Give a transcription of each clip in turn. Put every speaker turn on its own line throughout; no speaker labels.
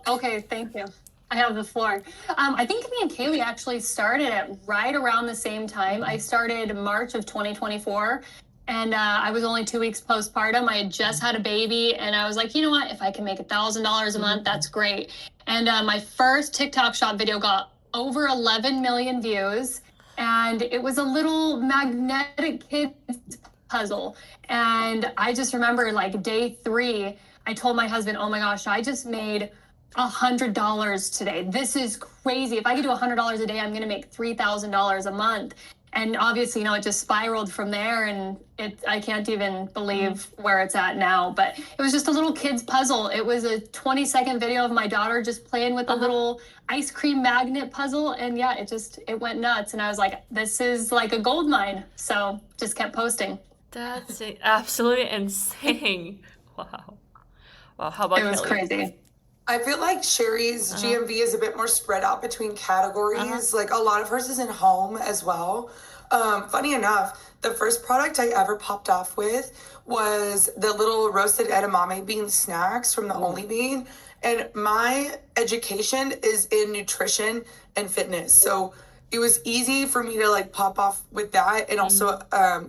Okay, thank you. I have the floor. I think me and Kaley actually started at right around the same time. I started March of 2024, and I was only 2 weeks postpartum. I had just had a baby, and I was like, you know what? If I can make $1,000 a month, that's great. And my first TikTok shop video got over 11 million views, and it was a little magnetic kids puzzle. And I just remember like day 3, I told my husband, oh my gosh, I just made $100 today. This is crazy. If I could do $100 a day, I'm going to make $3,000 a month. And obviously, it just spiraled from there, and I can't even believe where it's at now. But it was just a little kid's puzzle. It was a 20-second video of my daughter just playing with a little ice cream magnet puzzle. And yeah, it went nuts. And I was like, this is like a gold mine. So just kept posting.
That's absolutely insane. Wow. Wow, how about
It was
Kaley?
crazy.
I feel like Sheri's GMV is a bit more spread out between categories. Like a lot of hers is in home as well. Funny enough, the first product I ever popped off with was the little roasted edamame bean snacks from the Only Bean. And my education is in nutrition and fitness. So it was easy for me to like pop off with that, and also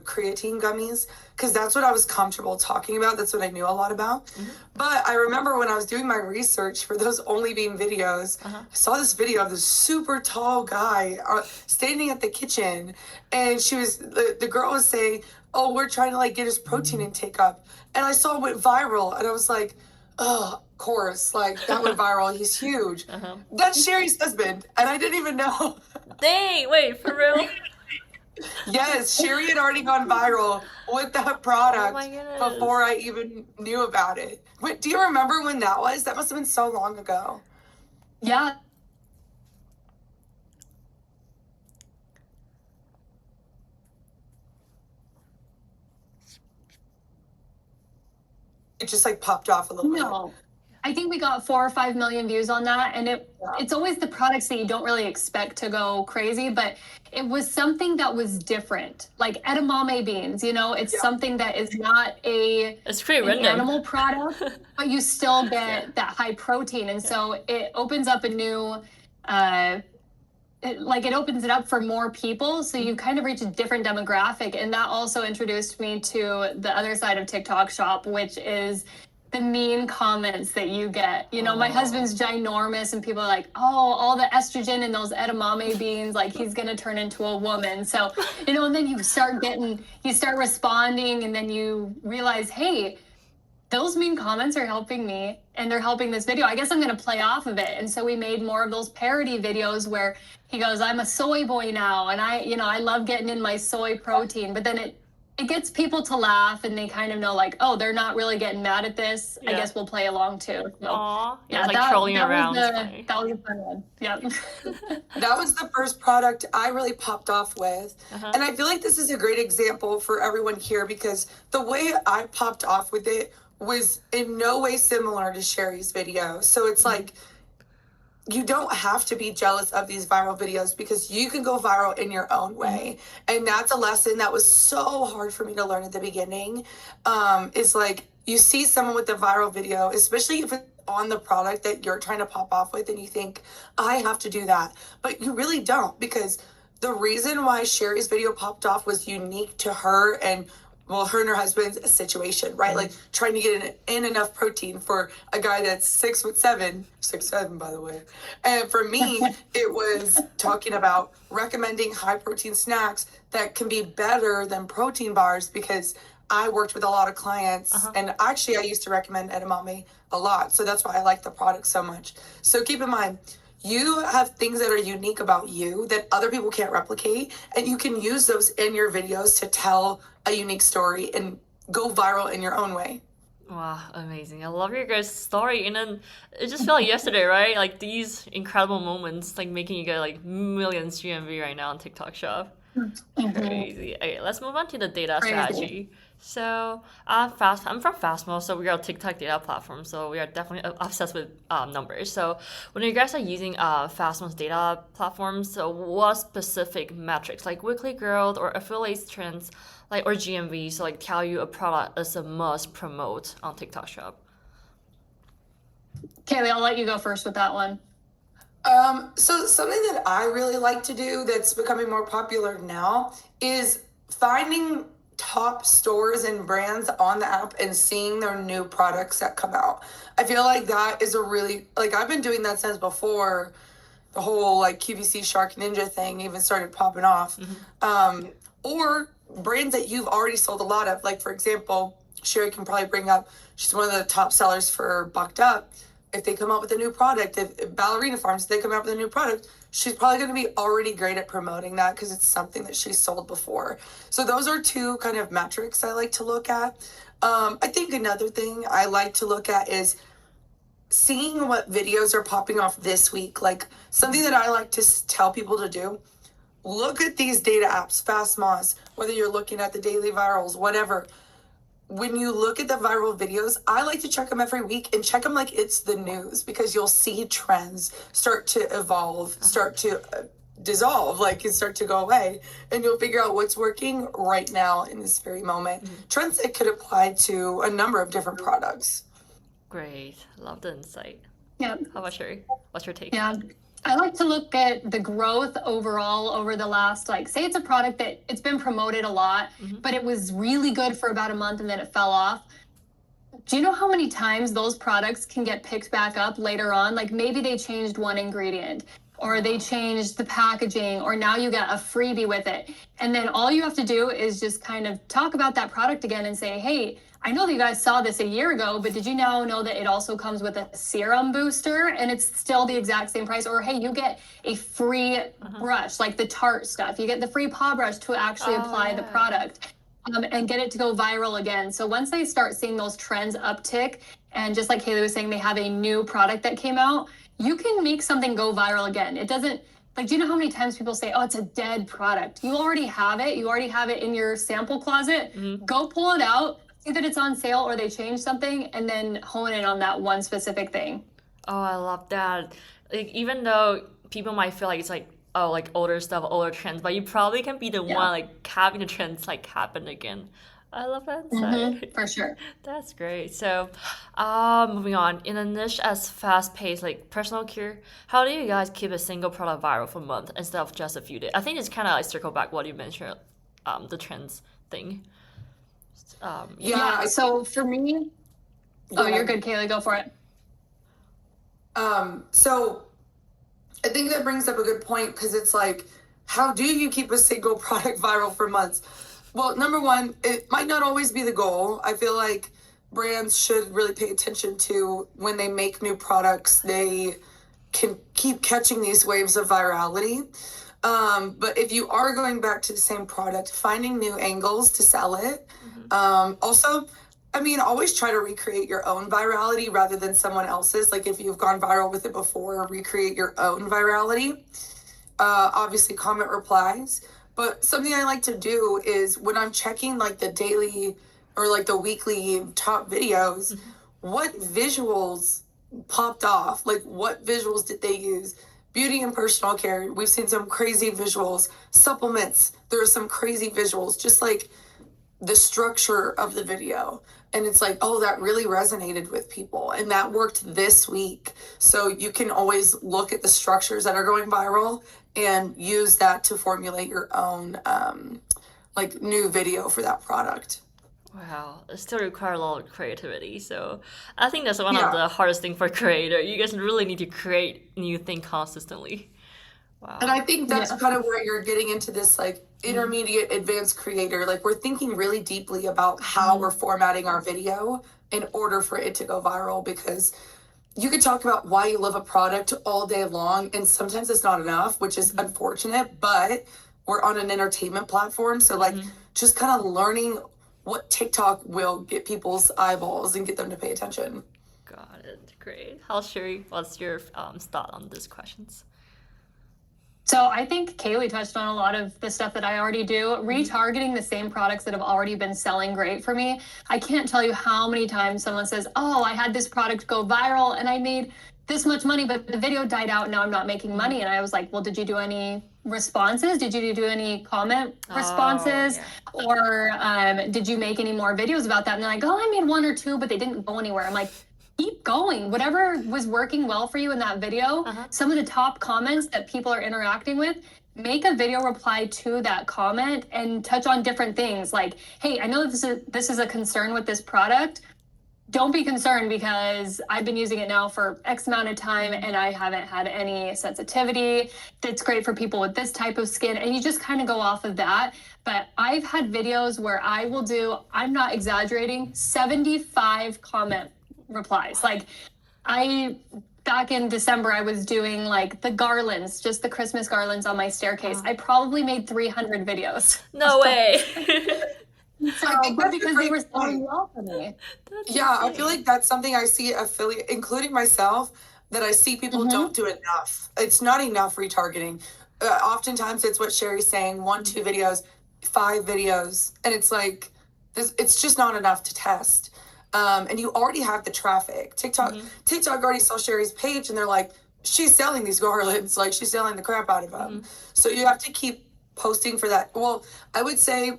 creatine gummies, because that's what I was comfortable talking about. That's what I knew a lot about. But I remember when I was doing my research for those Only Bean videos, I saw this video of this super tall guy standing at the kitchen, and the girl was saying, oh, we're trying to like get his protein intake up. And I saw it went viral, and I was like, oh, of course, like that went viral. He's huge. That's Sheri's husband, and I didn't even know.
Dang, wait, for real?
Yes, Sheri had already gone viral with that product
my goodness.
before I even knew about it. Wait, do you remember when that was? That must have been so long ago.
Yeah.
It just like popped off a little bit.
No. I think we got 4 or 5 million views on that, and it's always the products that you don't really expect to go crazy, but it was something that was different, like edamame beans. It's something that is not
It's pretty
an
random.
animal product, but you still get that high protein, and so it opens up a new. It opens it up for more people, so you kind of reach a different demographic, and that also introduced me to the other side of TikTok Shop, which is the mean comments that you get. My husband's ginormous, and people are like, oh, all the estrogen in those edamame beans, like he's gonna turn into a woman. So, and then you start responding, and then you realize, hey, those mean comments are helping me, and they're helping this video. I guess I'm going to play off of it. And so we made more of those parody videos where he goes, I'm a soy boy now, and I love getting in my soy protein. But then it gets people to laugh, and they kind of know, like, oh, they're not really getting mad at this. I guess we'll play along too. So,
Aw, yeah, like trolling around.
That was a fun one. Yep.
That was the first product I really popped off with. And I feel like this is a great example for everyone here, because the way I popped off with it was in no way similar to Sheri's video. So it's like, you don't have to be jealous of these viral videos, because you can go viral in your own way. And that's a lesson that was so hard for me to learn at the beginning. Is like, you see someone with a viral video, especially if it's on the product that you're trying to pop off with, and you think, I have to do that. But you really don't, because the reason why Sheri's video popped off was unique to her and her and her husband's situation, right? Like trying to get in enough protein for a guy that's 6'7", by the way. And for me, it was talking about recommending high protein snacks that can be better than protein bars, because I worked with a lot of clients, and actually I used to recommend edamame a lot. So that's why I like the product so much. So keep in mind, you have things that are unique about you that other people can't replicate, and you can use those in your videos to tell a unique story and go viral in your own way.
Wow, amazing. I love your guys' story. And then it just felt like yesterday, right? Like these incredible moments, like making you get like millions GMV right now on TikTok Shop. Crazy. Okay, let's move on to the data strategy. So I'm from FastMoss, so we are a TikTok data platform. So we are definitely obsessed with numbers. So when you guys are using FastMoss data platforms, so what specific metrics like weekly growth or affiliates trends, like or GMV, so like tell you a product is a must promote on TikTok Shop?
Kaley, I'll let you go first with that one.
So something that I really like to do that's becoming more popular now is finding top stores and brands on the app and seeing their new products that come out. I feel like that is a really, like, I've been doing that since before the whole like QVC Shark Ninja thing even started popping off. Or brands that you've already sold a lot of. Like, for example, Sheri can probably bring up, she's one of the top sellers for Bucked Up. If they come out with a new product, if Ballerina Farms, if they come out with a new product, she's probably going to be already great at promoting that because it's something that she's sold before. So those are two kind of metrics I like to look at. I think another thing I like to look at is seeing what videos are popping off this week. Like, something that I like to tell people to do, look at these data apps, FastMoss, whether you're looking at the daily virals, whatever. When you look at the viral videos, I like to check them every week and check them like it's the news, because you'll see trends start to evolve, start to dissolve, like start to go away, and you'll figure out what's working right now in this very moment. Trends that could apply to a number of different products.
Great. Love the insight.
Yeah.
How about Sheri? What's your take?
Yeah. I like to look at the growth overall over the last, like, say it's a product that it's been promoted a lot, but it was really good for about a month and then it fell off. Do you know how many times those products can get picked back up later on? Like, maybe they changed one ingredient, or they changed the packaging, or now you get a freebie with it. And then all you have to do is just kind of talk about that product again and say, hey, I know that you guys saw this a year ago, but did you now know that it also comes with a serum booster and it's still the exact same price? Or, hey, you get a free brush, like the Tarte stuff. You get the free paw brush to actually apply the product, and get it to go viral again. So once they start seeing those trends uptick, and just like Kaley was saying, they have a new product that came out, you can make something go viral again. It doesn't, like, do you know how many times people say, oh, it's a dead product? You already have it. You already have it in your sample closet. Go pull it out, see that it's on sale or they changed something, and then hone in on that one specific thing.
Oh, I love that. Like, even though people might feel like it's like, oh, like older stuff, older trends, but you probably can be the one like having the trends like happen again. I love that insight.
For sure.
That's great. So, moving on. In a niche as fast-paced, like personal care, how do you guys keep a single product viral for a month instead of just a few days? I think it's kind of like circle back what you mentioned, the trends thing.
So for me, you're good, Kaley. Go for it.
So I think that brings up a good point, because it's like, how do you keep a single product viral for months? Well, number one, it might not always be the goal. I feel like brands should really pay attention to when they make new products, they can keep catching these waves of virality. But if you are going back to the same product, finding new angles to sell it. Also, I mean, always try to recreate your own virality rather than someone else's. Like, if you've gone viral with it before, recreate your own virality. Obviously, comment replies. But something I like to do is when I'm checking like the daily or like the weekly top videos, what visuals popped off? Like, what visuals did they use? Beauty and personal care, we've seen some crazy visuals. Supplements, there are some crazy visuals, just like the structure of the video. And it's like, oh, that really resonated with people. And that worked this week. So you can always look at the structures that are going viral and use that to formulate your own like new video for that product.
Wow, it still requires a lot of creativity. So I think that's one of the hardest thing for creator. You guys really need to create new thing consistently. Wow.
And I think that's kind of where you're getting into this like intermediate advanced creator. Like, we're thinking really deeply about how we're formatting our video in order for it to go viral, because you could talk about why you love a product all day long, and sometimes it's not enough, which is unfortunate, but we're on an entertainment platform. So like just kind of learning what TikTok will get people's eyeballs and get them to pay attention.
Got it. Great. How's Sheri? What's your thought on these questions?
So I think Kaley touched on a lot of the stuff that I already do. Retargeting the same products that have already been selling great for me. I can't tell you how many times someone says, oh, I had this product go viral and I made this much money, but the video died out. Now I'm not making money. And I was like, well, did you do any responses? Did you do any comment responses? Or did you make any more videos about that? And they're like, oh, I made one or two, but they didn't go anywhere. I'm like, keep going. Whatever was working well for you in that video, some of the top comments that people are interacting with, make a video reply to that comment and touch on different things. Like, hey, I know this is a concern with this product. Don't be concerned because I've been using it now for X amount of time and I haven't had any sensitivity. It's great for people with this type of skin. And you just kind of go off of that. But I've had videos where I will do, I'm not exaggerating, 75 comment replies. Like back in December, I was doing like the garlands, just the Christmas garlands on my staircase. I probably made 300 videos.
No way.
So, but because they were selling well for me.
Yeah, I feel like that's something I see affiliate, including myself, that I see people don't do enough. It's not enough retargeting. Oftentimes it's what Sheri's saying, 1, 2 videos, 5 videos. And it's like, it's just not enough to test. And you already have the traffic. TikTok already saw Sheri's page and they're like, she's selling these garlands, like she's selling the crap out of them. So you have to keep posting for that. Well, I would say,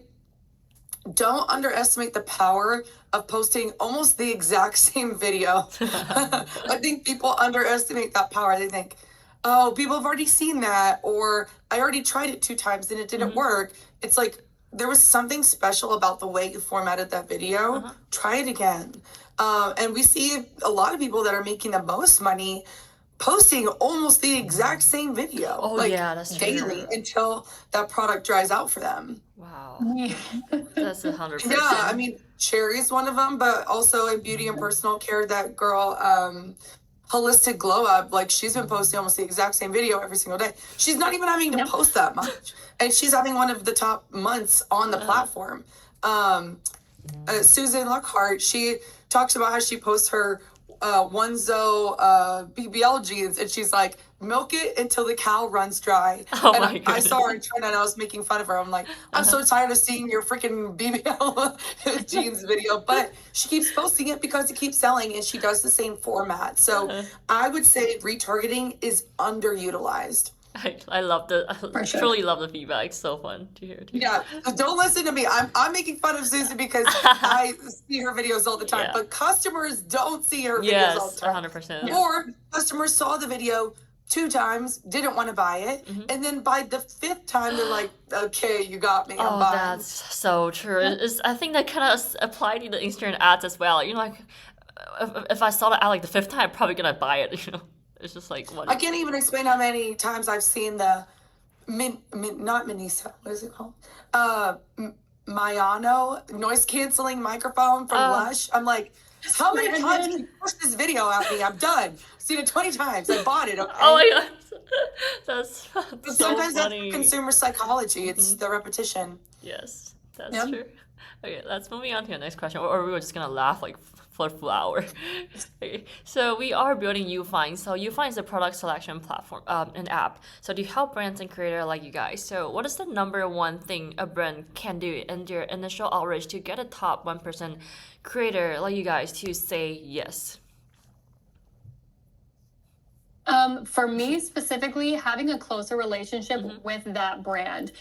don't underestimate the power of posting almost the exact same video. I think people underestimate that power. They think, oh, people have already seen that, or I already tried it 2 times and it didn't work. It's like, there was something special about the way you formatted that video. Try it again. And we see a lot of people that are making the most money posting almost the exact same video.
Oh,
like,
yeah, that's
daily
true.
until that product dries out for them.
Wow. That's 100%.
Yeah, I mean, Sheri's one of them, but also in beauty and personal care, that girl, Holistic Glow Up, like she's been posting almost the exact same video every single day. She's not even having to post that much. And she's having one of the top months on the platform. Susan Lockhart, she talks about how she posts her Onezo BBL jeans, and she's like, milk it until the cow runs dry.
Oh
and
my
I saw her in China and I was making fun of her. I'm like, I'm so tired of seeing your freaking BBL jeans video. But she keeps posting it because it keeps selling and she does the same format. So I would say retargeting is underutilized.
I love I truly love the feedback. It's so fun to hear.
Yeah, don't listen to me. I'm making fun of Susan because I see her videos all the time, but customers don't see her videos all the time.
100%.
Or customers saw the video 2 times, didn't want to buy it, and then by the 5th time they're like, okay, you got me, I'm buying.
That's so true. I think that kind of applied to the Instagram ads as well. You know, like if I saw the ad like the 5th time, I'm probably gonna buy it. You know. It's just like one.
I can't even explain how many times I've seen the not Minisa, what is it called? Mayano noise canceling microphone from Lush. I'm like, how many times can you push this video at me? I'm done. I've seen it 20 times. I bought it. Okay?
Oh my god, that's
But
so
sometimes
funny.
that's consumer psychology. It's the repetition.
Yes, that's true. Okay, let's moving on to the next question, or we were just gonna laugh like for a full hour. Okay, so we are building Ufind. So Ufind is a product selection platform, an app. So to help brands and creators like you guys. So what is the number one thing a brand can do in their initial outreach to get a top 1% creator like you guys to say yes?
For me specifically, having a closer relationship with that brand.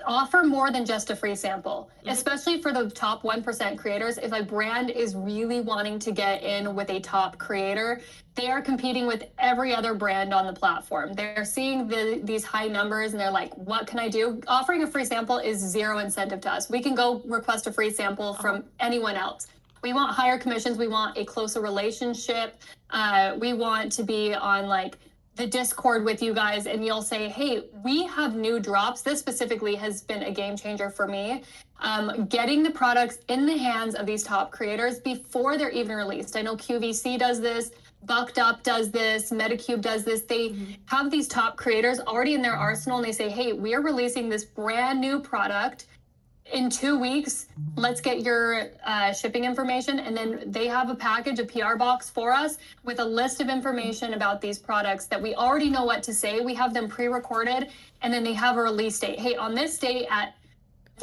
Offer more than just a free sample, especially for the top 1% creators. If a brand is really wanting to get in with a top creator, they are competing with every other brand on the platform. They're seeing these high numbers and they're like, what can I do? Offering a free sample is zero incentive to us. We can go request a free sample from anyone else. We want higher commissions. We want a closer relationship. We want to be on like the Discord with you guys, and you'll say, hey, we have new drops. This specifically has been a game changer for me. Getting the products in the hands of these top creators before they're even released. I know QVC does this. Bucked Up does this, Medicube does this. They have these top creators already in their arsenal, and they say, hey, we're releasing this brand new product in 2 weeks. Let's get your shipping information. And then they have a package, a PR box for us with a list of information about these products that we already know what to say. We have them pre-recorded, and then they have a release date. Hey, on this date at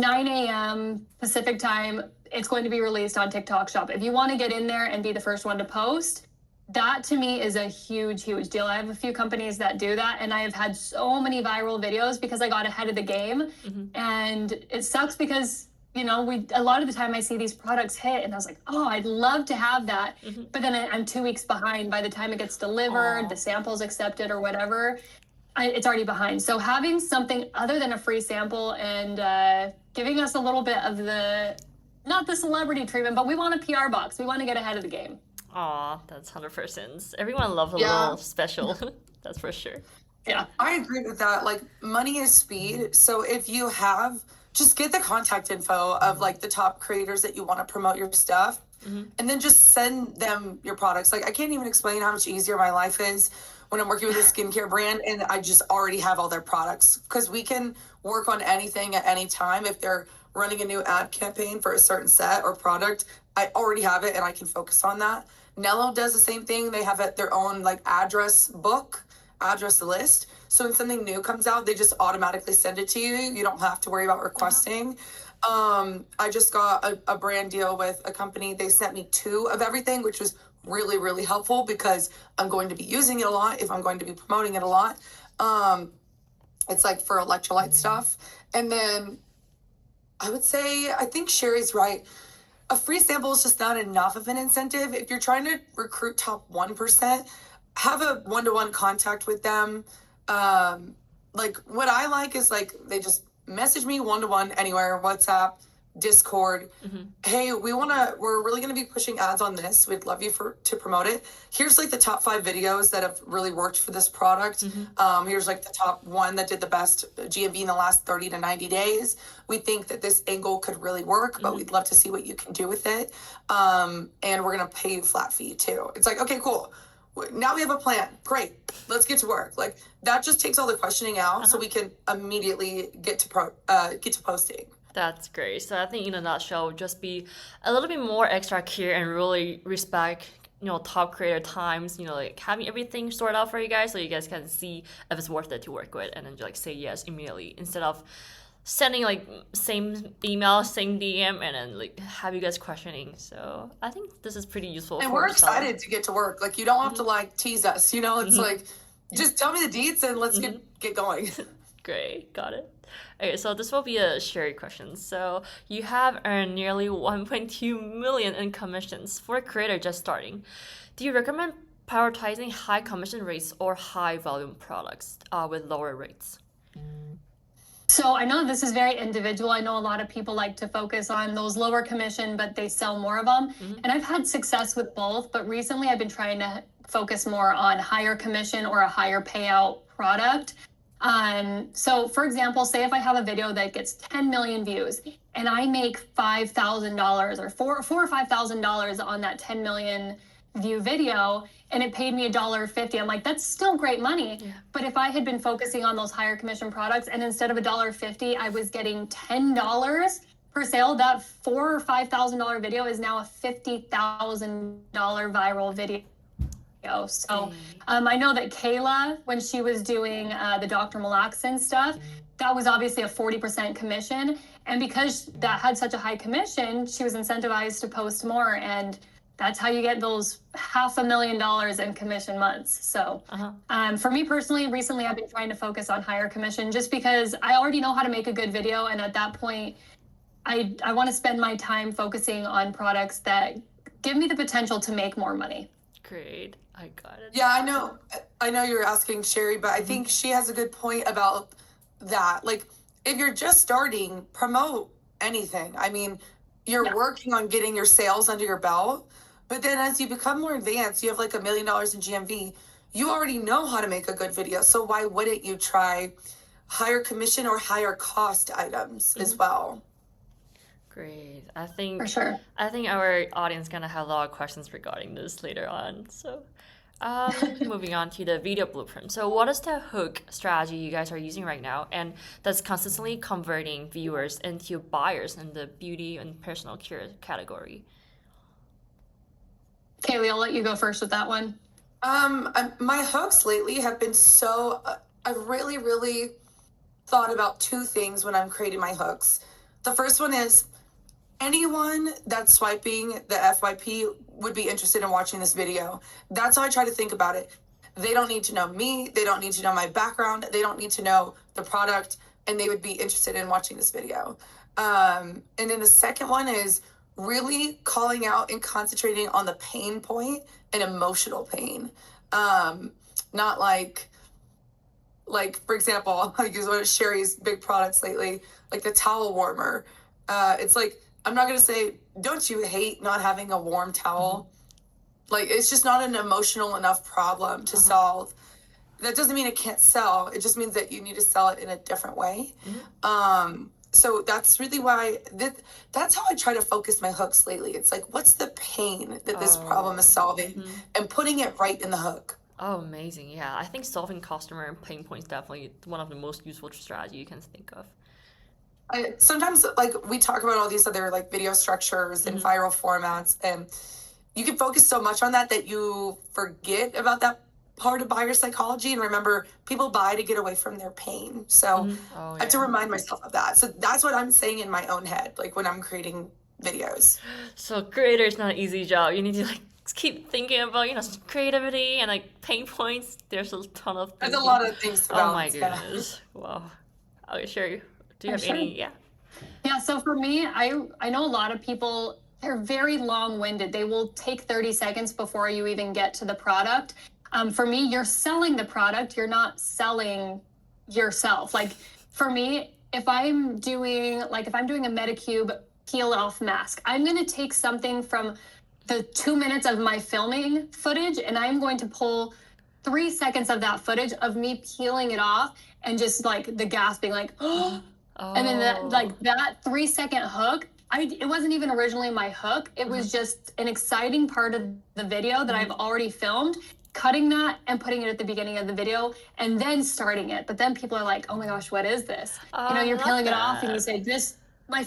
9 a.m. Pacific time, it's going to be released on TikTok Shop. If you want to get in there and be the first one to post, that to me is a huge, huge deal. I have a few companies that do that, and I have had so many viral videos because I got ahead of the game. And it sucks because you know, a lot of the time I see these products hit and I was like, oh, I'd love to have that. But then I'm 2 weeks behind by the time it gets delivered, the sample's accepted or whatever. It's already behind. So having something other than a free sample and giving us a little bit of not the celebrity treatment, but we want a PR box. We want to get ahead of the game.
Aw, that's 100%. Everyone loves a little special. That's for sure.
Yeah.
I agree with that. Like, money is speed. So if you just get the contact info of like the top creators that you want to promote your stuff, and then just send them your products. Like, I can't even explain how much easier my life is when I'm working with a skincare brand and I just already have all their products, because we can work on anything at any time. If they're running a new ad campaign for a certain set or product, I already have it and I can focus on that. Nello does the same thing. They have their own like address list. So when something new comes out, they just automatically send it to you. You don't have to worry about requesting. I just got a brand deal with a company. They sent me 2 of everything, which was really, really helpful because I'm going to be using it a lot if I'm going to be promoting it a lot. It's like for electrolyte stuff. And then I would say, I think Sheri's right. A free sample is just not enough of an incentive. If you're trying to recruit top 1%, have a one-to-one contact with them. Like, what I like is like they just message me one-to-one anywhere, WhatsApp, Discord. Hey, we're really going to be pushing ads on this. We'd love you to promote it. Here's like the top 5 videos that have really worked for this product. Here's like the top 1 that did the best GMV in the last 30 to 90 days. We think that this angle could really work, but we'd love to see what you can do with it. And we're going to pay you flat fee too. It's like, okay, cool. Now we have a plan. Great. Let's get to work. Like, that just takes all the questioning out so we can immediately get to posting.
That's great. So I think in a nutshell, just be a little bit more extra care and really respect, top creator times, like having everything sorted out for you guys so you guys can see if it's worth it to work with, and then like say yes immediately instead of sending like same email, same DM, and then like have you guys questioning. So I think this is pretty useful.
And we're excited to get to work. Like, you don't have to like tease us, it's like, just tell me the deets and let's get going.
Great, got it. Okay, so this will be a Sheri question. So you have earned nearly 1.2 million in commissions for a creator just starting. Do you recommend prioritizing high commission rates or high volume products with lower rates?
So I know this is very individual. I know a lot of people like to focus on those lower commission, but they sell more of them. And I've had success with both, but recently I've been trying to focus more on higher commission or a higher payout product. So for example, say if I have a video that gets 10 million views and I make $5,000 or $4,000 or $5,000 on that 10 million view video, and it paid me $1.50. I'm like, that's still great money. Yeah. But if I had been focusing on those higher commission products and instead of $1.50, I was getting $10 per sale, that $4,000 or $5,000 video is now a $50,000 viral video. So I know that Kayla, when she was doing the Dr. Malaxin stuff, that was obviously a 40% commission. And because that had such a high commission, she was incentivized to post more. And that's how you get those $500,000 in commission months. So for me personally, recently I've been trying to focus on higher commission just because I already know how to make a good video. And at that point, I want to spend my time focusing on products that give me the potential to make more money.
Great. I got it.
Yeah, I know you're asking Sheri, but I think she has a good point about that. Like, if you're just starting, promote anything. I mean, you're working on getting your sales under your belt, but then as you become more advanced, you have like $1 million in GMV, you already know how to make a good video. So why wouldn't you try higher commission or higher cost items as well?
Great. I think
for sure.
I think our audience gonna have a lot of questions regarding this later on. So moving on to the video blueprint. So what is the hook strategy you guys are using right now, and that's consistently converting viewers into buyers in the beauty and personal care category?
Kaley, I'll let you go first with that one.
My hooks lately have been so I've really, really thought about 2 things when I'm creating my hooks. The first one is anyone that's swiping the FYP would be interested in watching this video. That's how I try to think about it. They don't need to know me. They don't need to know my background. They don't need to know the product, and they would be interested in watching this video. And then the second one is really calling out and concentrating on the pain point and emotional pain. Not like for example, I use one of Sheri's big products lately, like the towel warmer. It's like, I'm not going to say, don't you hate not having a warm towel? Like, it's just not an emotional enough problem to solve. That doesn't mean it can't sell. It just means that you need to sell it in a different way. So that's really why, that's how I try to focus my hooks lately. It's like, what's the pain that this problem is solving, and putting it right in the hook.
Oh, amazing. Yeah, I think solving customer pain points is definitely one of the most useful strategy you can think of.
Sometimes, like, we talk about all these other like video structures and viral formats, and you can focus so much on that you forget about that part of buyer psychology. And remember, people buy to get away from their pain. So I have to remind myself of that. So that's what I'm saying in my own head, like when I'm creating videos.
So creator is not an easy job. You need to like keep thinking about, creativity and like pain points. There's a ton of
There's a lot of things to balance.
Oh my goodness. Wow. Okay, Sheri, do you have any?
Yeah, so for me, I know a lot of people, they're very long-winded. They will take 30 seconds before you even get to the product. For me, you're selling the product, you're not selling yourself. Like for me, if I'm doing a Medicube peel off mask, I'm going to take something from the 2 minutes of my filming footage, and I'm going to pull 3 seconds of that footage of me peeling it off and just like the gasping, like, oh. And then that 3 second hook, it wasn't even originally my hook. It was just an exciting part of the video that I've already filmed, cutting that and putting it at the beginning of the video and then starting it. But then people are like, oh my gosh, what is this? You're peeling it off and you say, my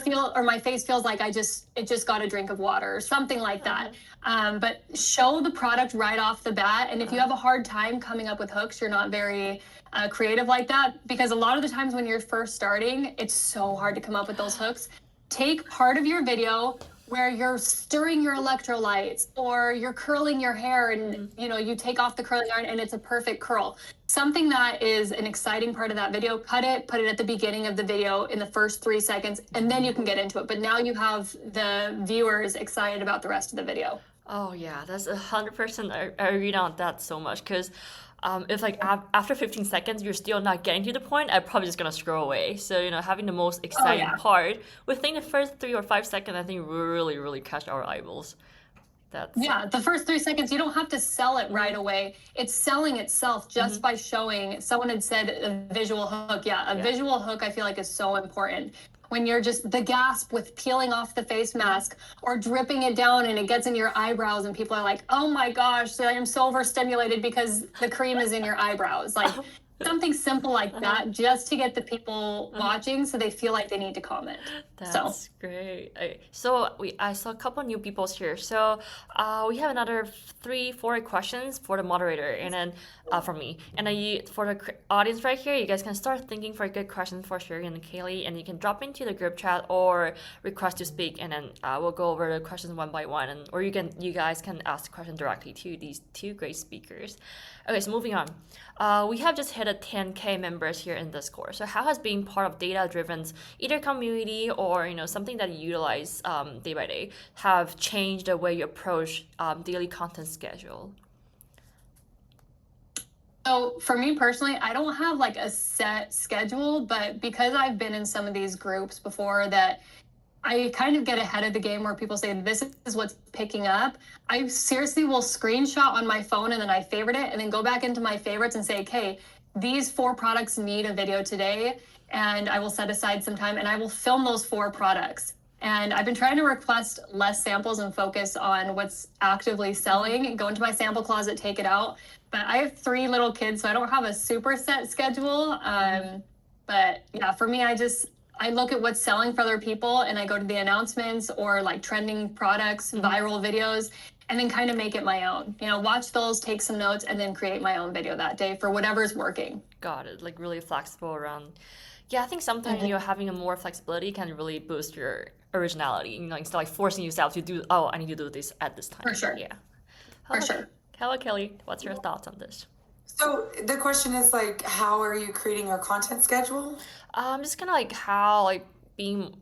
face feels like it just got a drink of water or something like that. But show the product right off the bat. And if you have a hard time coming up with hooks, you're not very creative like that, because a lot of the times when you're first starting, it's so hard to come up with those hooks. Take part of your video where you're stirring your electrolytes or you're curling your hair and you take off the curling iron and it's a perfect curl. Something that is an exciting part of that video, put it at the beginning of the video in the first 3 seconds, and then you can get into it. But now you have the viewers excited about the rest of the video.
Oh yeah, that's 100%. I agree on that so much, because if like after 15 seconds you're still not getting to the point, I'm probably just gonna scroll away. So having the most exciting part within the first 3 or 5 seconds, I think really catch our eyeballs.
The first 3 seconds, you don't have to sell it right away. It's selling itself just by showing. Someone had said a visual hook. Visual hook, I feel like, is so important. When you're just the gasp with peeling off the face mask or dripping it down and it gets in your eyebrows and people are like, oh my gosh, I am so overstimulated because the cream is in your eyebrows. Like something simple like that, just to get the people watching so they feel like they need to comment.
That's great. So I saw a couple new people here. So we have another 3-4 questions for the moderator, and then from me. And for the audience right here, you guys can start thinking for a good question for Sheri and Kaley, and you can drop into the group chat or request to speak, and then we'll go over the questions one by one, or you guys can ask the question directly to these two great speakers. Okay, so moving on. We have just hit a 10K members here in Discord. So how has being part of data-driven either community or something that you utilize day by day have changed the way you approach daily content schedule?
So for me personally, I don't have like a set schedule, but because I've been in some of these groups before that I kind of get ahead of the game where people say, this is what's picking up. I seriously will screenshot on my phone and then I favorite it and then go back into my favorites and say, okay, these 4 products need a video today. And I will set aside some time and I will film those 4 products. And I've been trying to request less samples and focus on what's actively selling, go into my sample closet, take it out. But I have 3 little kids, so I don't have a super set schedule. But yeah, for me, I look at what's selling for other people and I go to the announcements or like trending products, viral videos, and then kind of make it my own. Watch those, take some notes, and then create my own video that day for whatever's working.
Got it. Like really flexible around. Yeah, I think sometimes having a more flexibility can really boost your originality. Instead of like forcing yourself to do, I need to do this at this time.
For sure.
Yeah.
For sure.
Hello, Kaley. What's your thoughts on this?
So the question is how are you creating your content schedule?
Just kind of like how being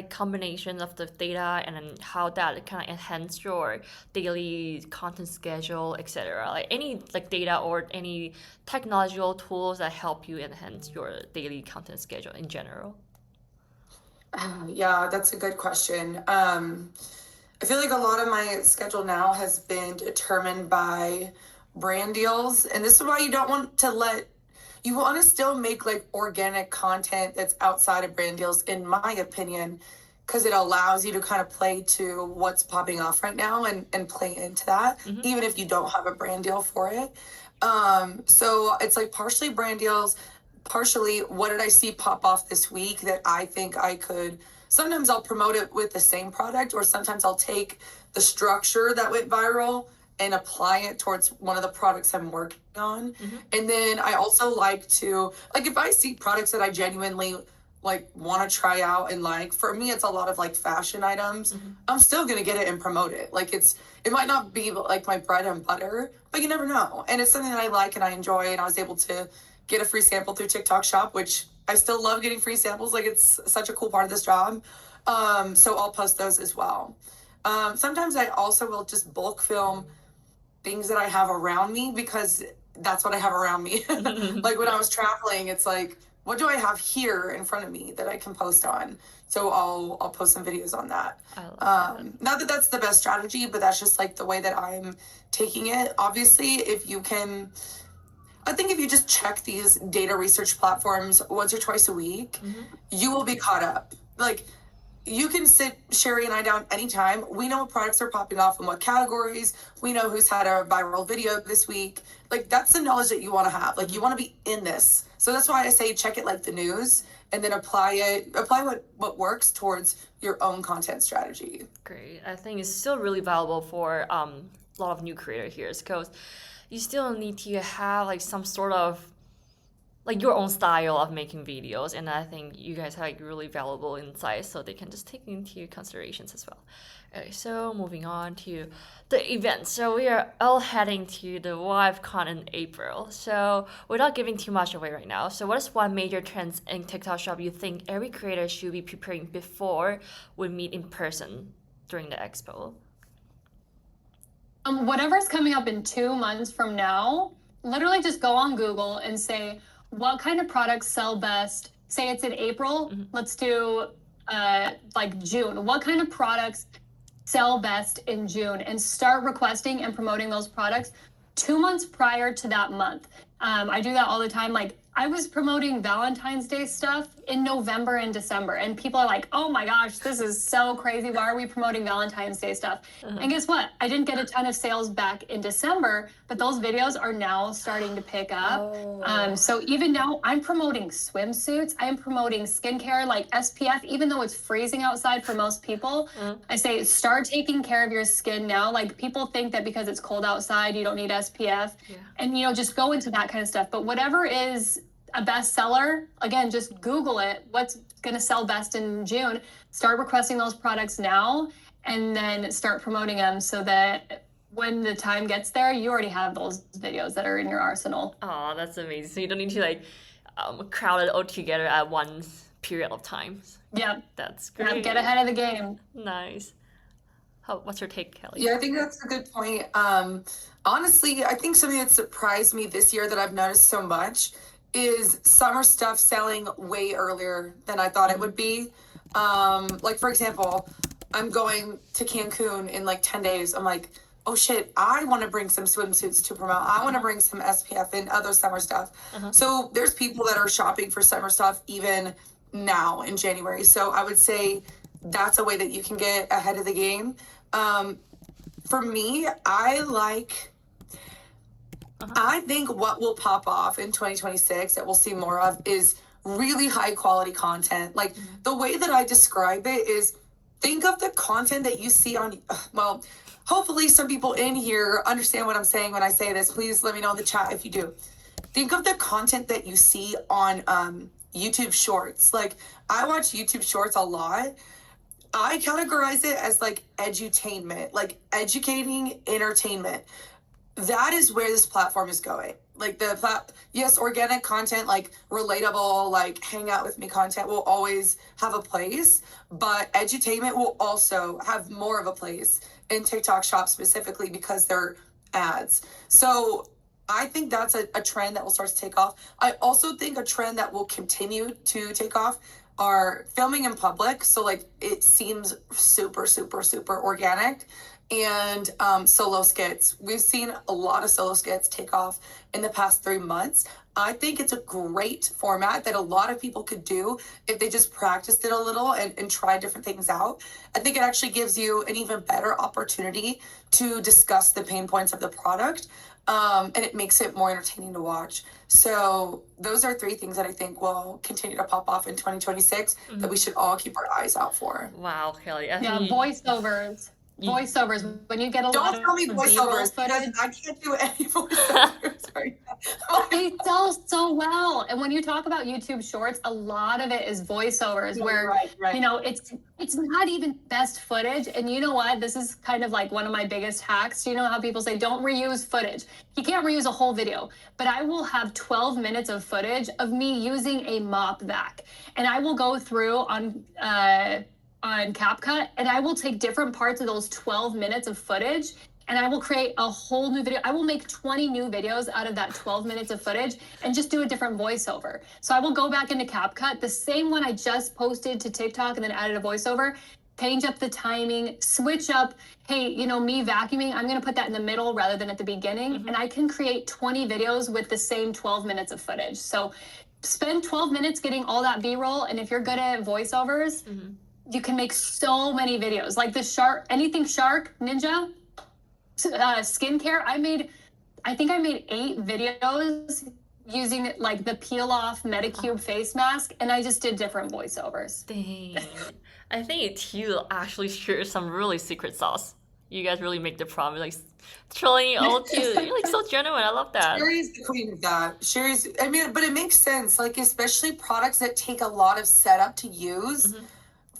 combination of the data and then how that kind of enhance your daily content schedule, etc. Like any like data or any technological tools that help you enhance your daily content schedule in general.
Yeah, that's a good question. I feel like a lot of my schedule now has been determined by brand deals, and this is why you don't want to you want to still make like organic content that's outside of brand deals, in my opinion, because it allows you to kind of play to what's popping off right now and play into that, even if you don't have a brand deal for it. So it's like partially brand deals, partially what did I see pop off this week that I think I could. Sometimes I'll promote it with the same product, or sometimes I'll take the structure that went viral and apply it towards one of the products I'm working on. And then I also like to, like, if I see products that I genuinely like want to try out, and like for me it's a lot of like fashion items, I'm still gonna get it and promote it. Like it might not be like my bread and butter, but you never know, and it's something that I like and I enjoy, and I was able to get a free sample through TikTok Shop, which I still love getting free samples. Like it's such a cool part of this job. So I'll post those as well. Sometimes I also will just bulk film things that I have around me, because that's what I have around me. Like when I was traveling, it's like, what do I have here in front of me that I can post on? So I'll post some videos on that. Not that that's the best strategy, but that's just like the way that I'm taking it. Obviously, I think if you just check these data research platforms once or twice a week, you will be caught up. Like you can sit Sheri and I down anytime. We know what products are popping off in what categories. We know who's had a viral video this week. Like that's the knowledge that you want to have. Like you want to be in this. So that's why I say check it like the news, and then apply what works towards your own content strategy.
Great. I think it's still really valuable for a lot of new creators here, because you still need to have like some sort of like your own style of making videos, and I think you guys have like really valuable insights, so they can just take into considerations as well. Okay, so moving on to the event. So we are all heading to the WiveCon in April. So without giving too much away right now, so what is one major trend in TikTok Shop you think every creator should be preparing before we meet in person during the expo?
Whatever's coming up in 2 months from now, literally just go on Google and say, what kind of products sell best? Say it's in April, let's do like June. What kind of products sell best in June? And start requesting and promoting those products 2 months prior to that month. I do that all the time. Like I was promoting Valentine's Day stuff in November and December, and people are like, oh my gosh, this is so crazy. Why are we promoting Valentine's Day stuff? And guess what? I didn't get a ton of sales back in December, but those videos are now starting to pick up. So even now I'm promoting swimsuits. I'm promoting skincare, like SPF, even though it's freezing outside for most people. I say, start taking care of your skin now. Like people think that because it's cold outside, you don't need SPF. And, just go into that kind of stuff. But whatever is a bestseller, again, just Google it. What's going to sell best in June? Start requesting those products now, and then start promoting them so that when the time gets there, you already have those videos that are in your arsenal.
Oh, that's amazing. So you don't need to like crowd it all together at one period of time.
Yeah.
That's great.
Get ahead of the game.
Nice. What's your take, Kaley?
Yeah, I think that's a good point. Honestly, I think something that surprised me this year that I've noticed so much is summer stuff selling way earlier than I thought it would be. Like for example, I'm going to Cancun in like 10 days. I'm like, oh shit, I want to bring some swimsuits to promote. I want to bring some SPF and other summer stuff. So there's people that are shopping for summer stuff even now in January. So I would say that's a way that you can get ahead of the game. For me, I think what will pop off in 2026 that we'll see more of is really high quality content. Like the way that I describe it is, think of the content that you see on, well, hopefully some people in here understand what I'm saying when I say this. Please let me know in the chat if you do. Think of the content that you see on YouTube Shorts. Like I watch YouTube Shorts a lot. I categorize it as like edutainment, like educating entertainment. That is where this platform is going. like yes, organic content, like relatable, like hang out with me content will always have a place, but edutainment will also have more of a place in TikTok Shop specifically because they're ads. So I think that's a trend that will start to take off. I also think a trend that will continue to take off are filming in public. So like it seems super, super, super organic. And solo skits. We've seen a lot of solo skits take off in the past 3 months. I think it's a great format that a lot of people could do if they just practiced it a little and try different things out. I think it actually gives you an even better opportunity to discuss the pain points of the product. And it makes it more entertaining to watch. So those are 3 things that I think will continue to pop off in 2026 that we should all keep our eyes out for.
Wow, Kaley.
Yeah, voiceovers. Voiceovers, when you get a lot
Don't tell me
of
voiceovers
B-roll
because I can't do any voiceovers right now.
they sell so well. And when you talk about YouTube Shorts, a lot of it is voiceovers where,
Right.
you know, it's not even best footage. And you know what? This is kind of like one of my biggest hacks. You know how people say, don't reuse footage. You can't reuse a whole video, but I will have 12 minutes of footage of me using a mop vac. And I will go through on CapCut, and I will take different parts of those 12 minutes of footage and I will create a whole new video. I will make 20 new videos out of that 12 minutes of footage and just do a different voiceover. So I will go back into CapCut, the same one I just posted to TikTok and then added a voiceover, change up the timing, switch up, hey, you know, me vacuuming, I'm gonna put that in the middle rather than at the beginning. And I can create 20 videos with the same 12 minutes of footage. So spend 12 minutes getting all that B-roll. And if you're good at voiceovers, you can make so many videos. Like the anything shark, ninja, skincare. I think I made 8 videos using like the peel off Medicube face mask, and I just did different voiceovers.
Dang. I think you actually share some really secret sauce. You guys really make the promise, like trolling you all too. You're like so genuine. I love that.
Sheri's the queen of that. I mean, but it makes sense. Like, especially products that take a lot of setup to use.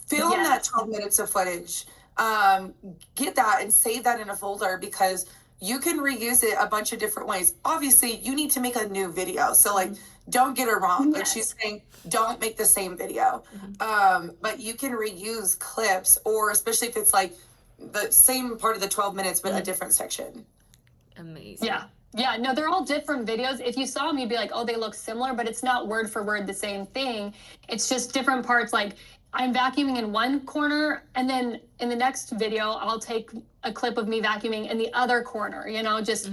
Film that 12 minutes of footage. Get that and save that in a folder because you can reuse it a bunch of different ways. Obviously, you need to make a new video. So, like, don't get it wrong. Like she's saying, don't make the same video. But you can reuse clips, or especially if it's like the same part of the 12 minutes, but a different section.
Amazing.
Yeah, no, they're all different videos. If you saw them, you'd be like, oh, they look similar, but it's not word for word the same thing. It's just different parts. Like, I'm vacuuming in one corner, and then in the next video, I'll take a clip of me vacuuming in the other corner, you know, just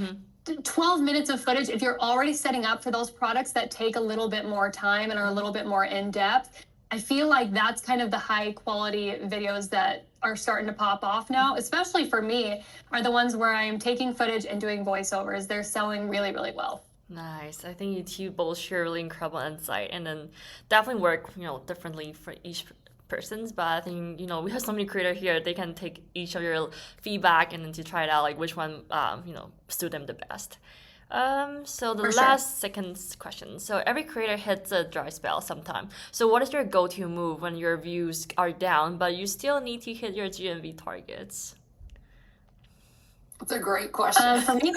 12 minutes of footage. If you're already setting up for those products that take a little bit more time and are a little bit more in-depth, I feel like that's kind of the high quality videos that are starting to pop off now, especially for me, are the ones where I'm taking footage and doing voiceovers. They're selling really, really well.
Nice. I think you two both share really incredible insight, and then definitely work, you know, differently for each persons. But I think, you know, we have so many creators here, they can take each of your feedback and then to try it out, like which one, you know, suit them the best. So the second question. So every creator hits a dry spell sometime. So what is your go-to move when your views are down, but you still need to hit your GMV targets?
That's a great question.
For me,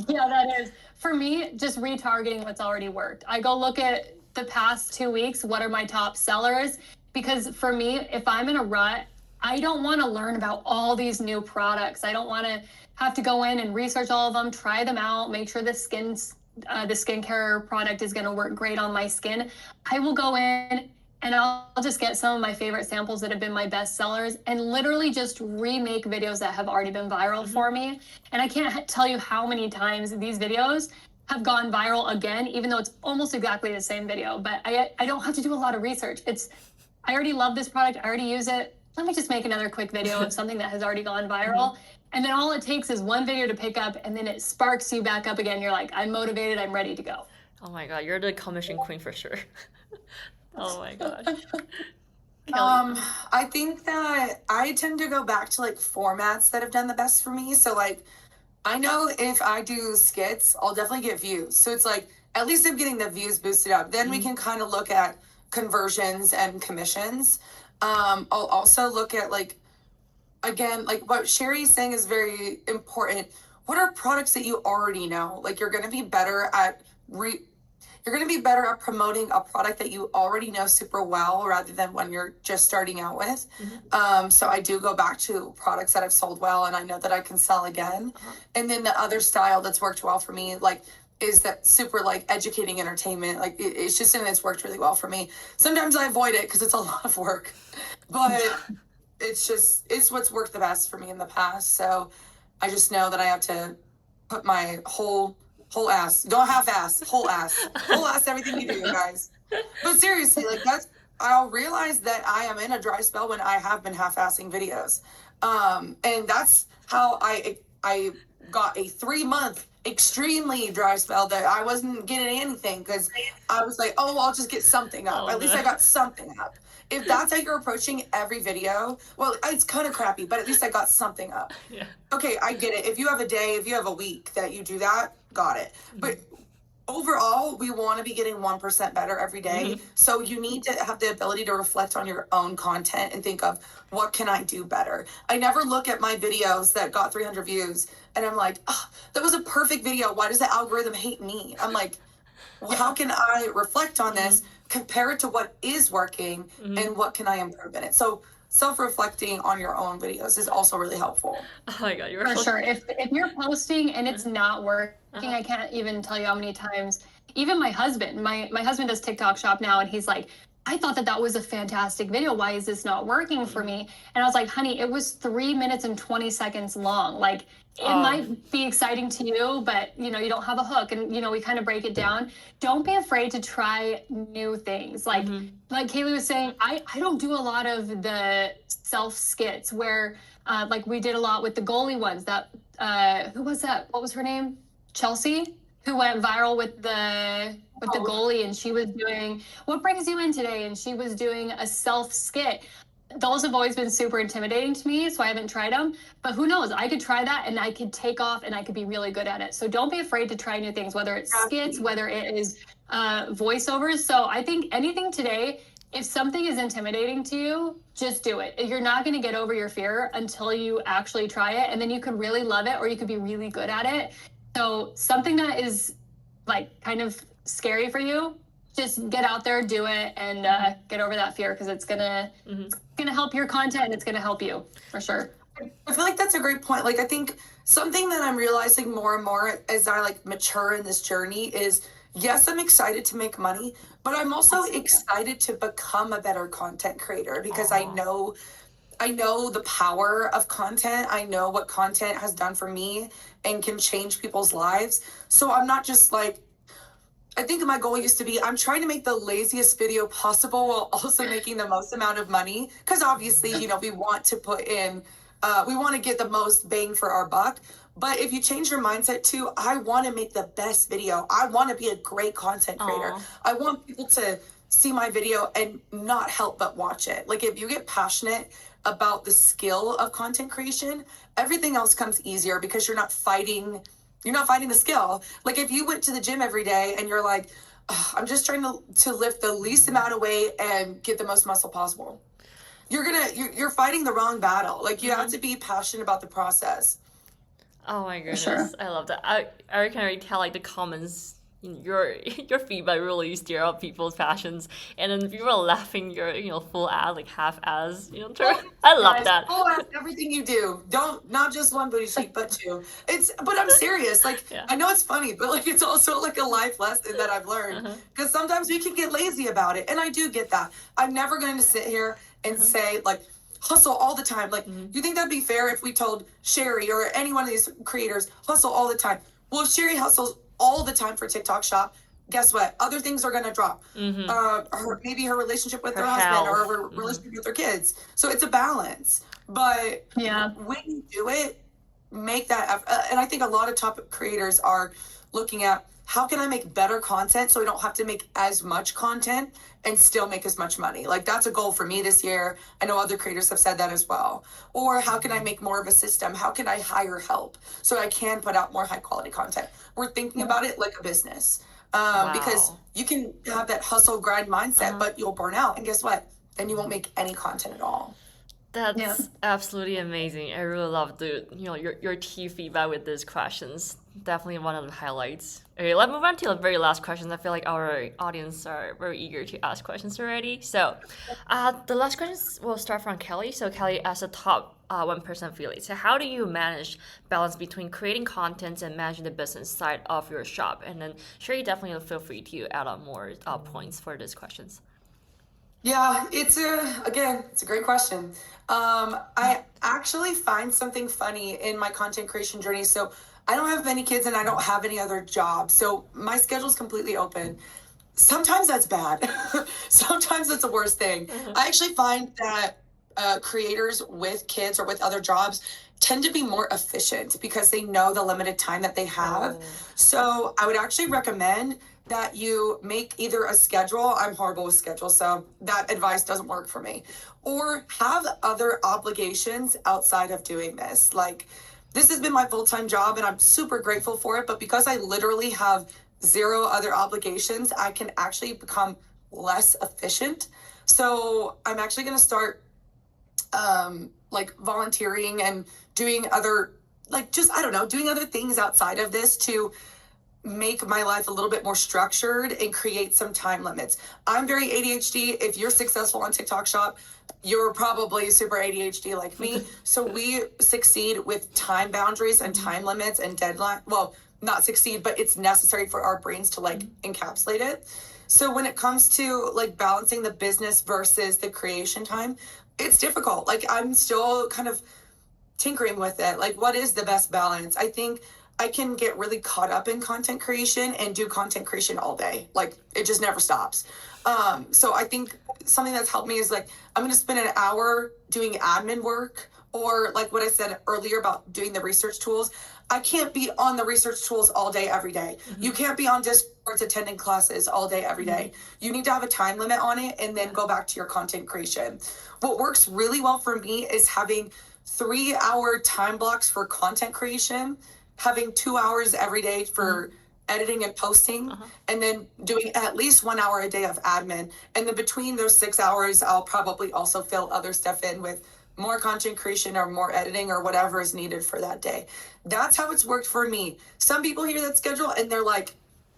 yeah, that is. For me, just retargeting what's already worked. I go look at the past 2 weeks, what are my top sellers? Because for me, if I'm in a rut, I don't want to learn about all these new products. I don't want to have to go in and research all of them, try them out, make sure the skincare product is going to work great on my skin. I will go in and I'll just get some of my favorite samples that have been my best sellers and literally just remake videos that have already been viral for me. And I can't tell you how many times these videos have gone viral again, even though it's almost exactly the same video. But I don't have to do a lot of research. I already love this product. I already use it. Let me just make another quick video of something that has already gone viral. And then all it takes is one video to pick up, and then it sparks you back up again. You're like, I'm motivated. I'm ready to go.
Oh my God, you're the commission queen for sure. Oh my God.
I think that I tend to go back to like formats that have done the best for me. So like, I know if I do skits, I'll definitely get views. So it's like, at least I'm getting the views boosted up. Then we can kind of look at conversions and commissions. I'll also look at like, again, like what Sheri's saying is very important. what are products that you already know? Like you're going to be better at you're going to be better at promoting a product that you already know super well rather than when you're just starting out with. So I do go back to products that I've sold well and I know that I can sell again. And then the other style that's worked well for me, like, is that super like educating entertainment. Like it's just something that's worked really well for me. Sometimes I avoid it because it's a lot of work, but it's what's worked the best for me in the past. So I just know that I have to put my whole ass, don't half-ass, whole ass everything you do, guys. But seriously, like I'll realize that I am in a dry spell when I have been half-assing videos. And that's how I got a 3-month extremely dry spell that I wasn't getting anything because I was like, oh, I'll just get something up. At least I got something up. If that's how you're approaching every video, well, it's kind of crappy, but at least I got something up.
Yeah.
Okay, I get it. If you have a day, if you have a week that you do that, got it. But overall, we want to be getting 1% better every day. So you need to have the ability to reflect on your own content and think of, what can I do better? I never look at my videos that got 300 views and I'm like, oh, that was a perfect video. Why does the algorithm hate me? I'm like, well, how can I reflect on this, compare it to what is working, and what can I improve in it? So self-reflecting on your own videos is also really helpful.
Oh my God, you're
For
so
sure. If you're posting and it's not working, I can't even tell you how many times. Even my husband does TikTok shop now, and he's like, I thought that was a fantastic video. Why is this not working for me? And I was like, honey, it was 3 minutes and 20 seconds long. Like it might be exciting to you, but you don't have a hook, and we kind of break it down. Don't be afraid to try new things. Like Kaley was saying, I don't do a lot of the self skits where like we did a lot with the goalie ones. That who was that? What was her name? Chelsea, who went viral with the goalie, and she was doing what brings you in today, and she was doing a self skit. Those have always been super intimidating to me, so I haven't tried them. But who knows? I could try that, and I could take off, and I could be really good at it. So don't be afraid to try new things, whether it's skits, whether it is voiceovers. So I think anything today, if something is intimidating to you, just do it. You're not going to get over your fear until you actually try it, and then you could really love it, or you could be really good at it. So something that is like kind of scary for you, just get out there, do it, and get over that fear, because it's gonna help your content, and it's gonna help you for sure.
I feel like that's a great point. Like I think something that I'm realizing more and more as I like mature in this journey is, yes, I'm excited to make money, but I'm also excited to become a better content creator, because I know the power of content. I know what content has done for me and can change people's lives. So I'm not just like, I think my goal used to be, I'm trying to make the laziest video possible while also making the most amount of money. Because obviously, we want to put in, we want to get the most bang for our buck. But if you change your mindset to, I want to make the best video. I want to be a great content creator. I want people to see my video and not help but watch it. Like if you get passionate about the skill of content creation, everything else comes easier, because you're not fighting the skill. Like if you went to the gym every day and you're like, I'm just trying to lift the least amount of weight and get the most muscle possible, you're fighting the wrong battle. Like you have to be passionate about the process.
Oh my goodness,
sure.
I love that. I can already tell, like, the comments in your feedback really stir up people's passions, and then people are laughing your full ass, like half ass, term. I love that.
Full ass everything you do. Not just one booty cheek, but two. But I'm serious. Like I know it's funny, but like it's also like a life lesson that I've learned, because sometimes we can get lazy about it, and I do get that. I'm never going to sit here and say like hustle all the time. Like you think that'd be fair if we told Sheri or any one of these creators hustle all the time? Well, if Sheri hustles all the time for TikTok shop, guess what? Other things are going to drop. Maybe her relationship with her husband, or her relationship with her kids. So it's a balance. But when you do it, make that effort. And I think a lot of top creators are looking at, how can I make better content so I don't have to make as much content and still make as much money? Like that's a goal for me this year. I know other creators have said that as well. Or how can I make more of a system? How can I hire help so I can put out more high quality content? We're thinking about it like a business, because you can have that hustle grind mindset, but you'll burn out. And guess what? Then you won't make any content at all.
That's absolutely amazing. I really love your tea feedback with these questions. Definitely one of the highlights. Okay, let's move on to the very last questions. I feel like our audience are very eager to ask questions already. So, the last questions will start from Kaley. So, Kaley, as a top 1% affiliate, so how do you manage balance between creating content and managing the business side of your shop? And then, Sheri, definitely feel free to add on more points for these questions.
Yeah, it's a great question. I actually find something funny in my content creation journey. So I don't have any kids and I don't have any other jobs. So my schedule's completely open. Sometimes that's bad. Sometimes that's the worst thing. I actually find that creators with kids or with other jobs tend to be more efficient because they know the limited time that they have. So I would actually recommend that you make either a schedule. I'm horrible with schedules, so that advice doesn't work for me. Or have other obligations outside of doing this. Like, this has been my full-time job and I'm super grateful for it, but because I literally have zero other obligations, I can actually become less efficient. So I'm actually going to start like volunteering and doing other, like, just, I don't know, doing other things outside of this to make my life a little bit more structured and create some time limits. I'm very ADHD. If you're successful on TikTok Shop, you're probably super ADHD like me. So we succeed with time boundaries and time limits and deadline. Well, not succeed, but it's necessary for our brains to like encapsulate it. So when it comes to like balancing the business versus the creation time, it's difficult. Like, I'm still kind of tinkering with it. Like, what is the best balance? I think I can get really caught up in content creation and do content creation all day. Like, it just never stops. So I think something that's helped me is like, I'm going to spend an hour doing admin work, or like what I said earlier about doing the research tools. I can't be on the research tools all day, every day. You can't be on Discord attending classes all day, every day. You need to have a time limit on it and then go back to your content creation. What works really well for me is having 3-hour time blocks for content creation, having 2 hours every day for editing and posting, and then doing at least 1 hour a day of admin. And then between those 6 hours, I'll probably also fill other stuff in with more content creation or more editing or whatever is needed for that day. That's how it's worked for me. Some people hear that schedule and they're like,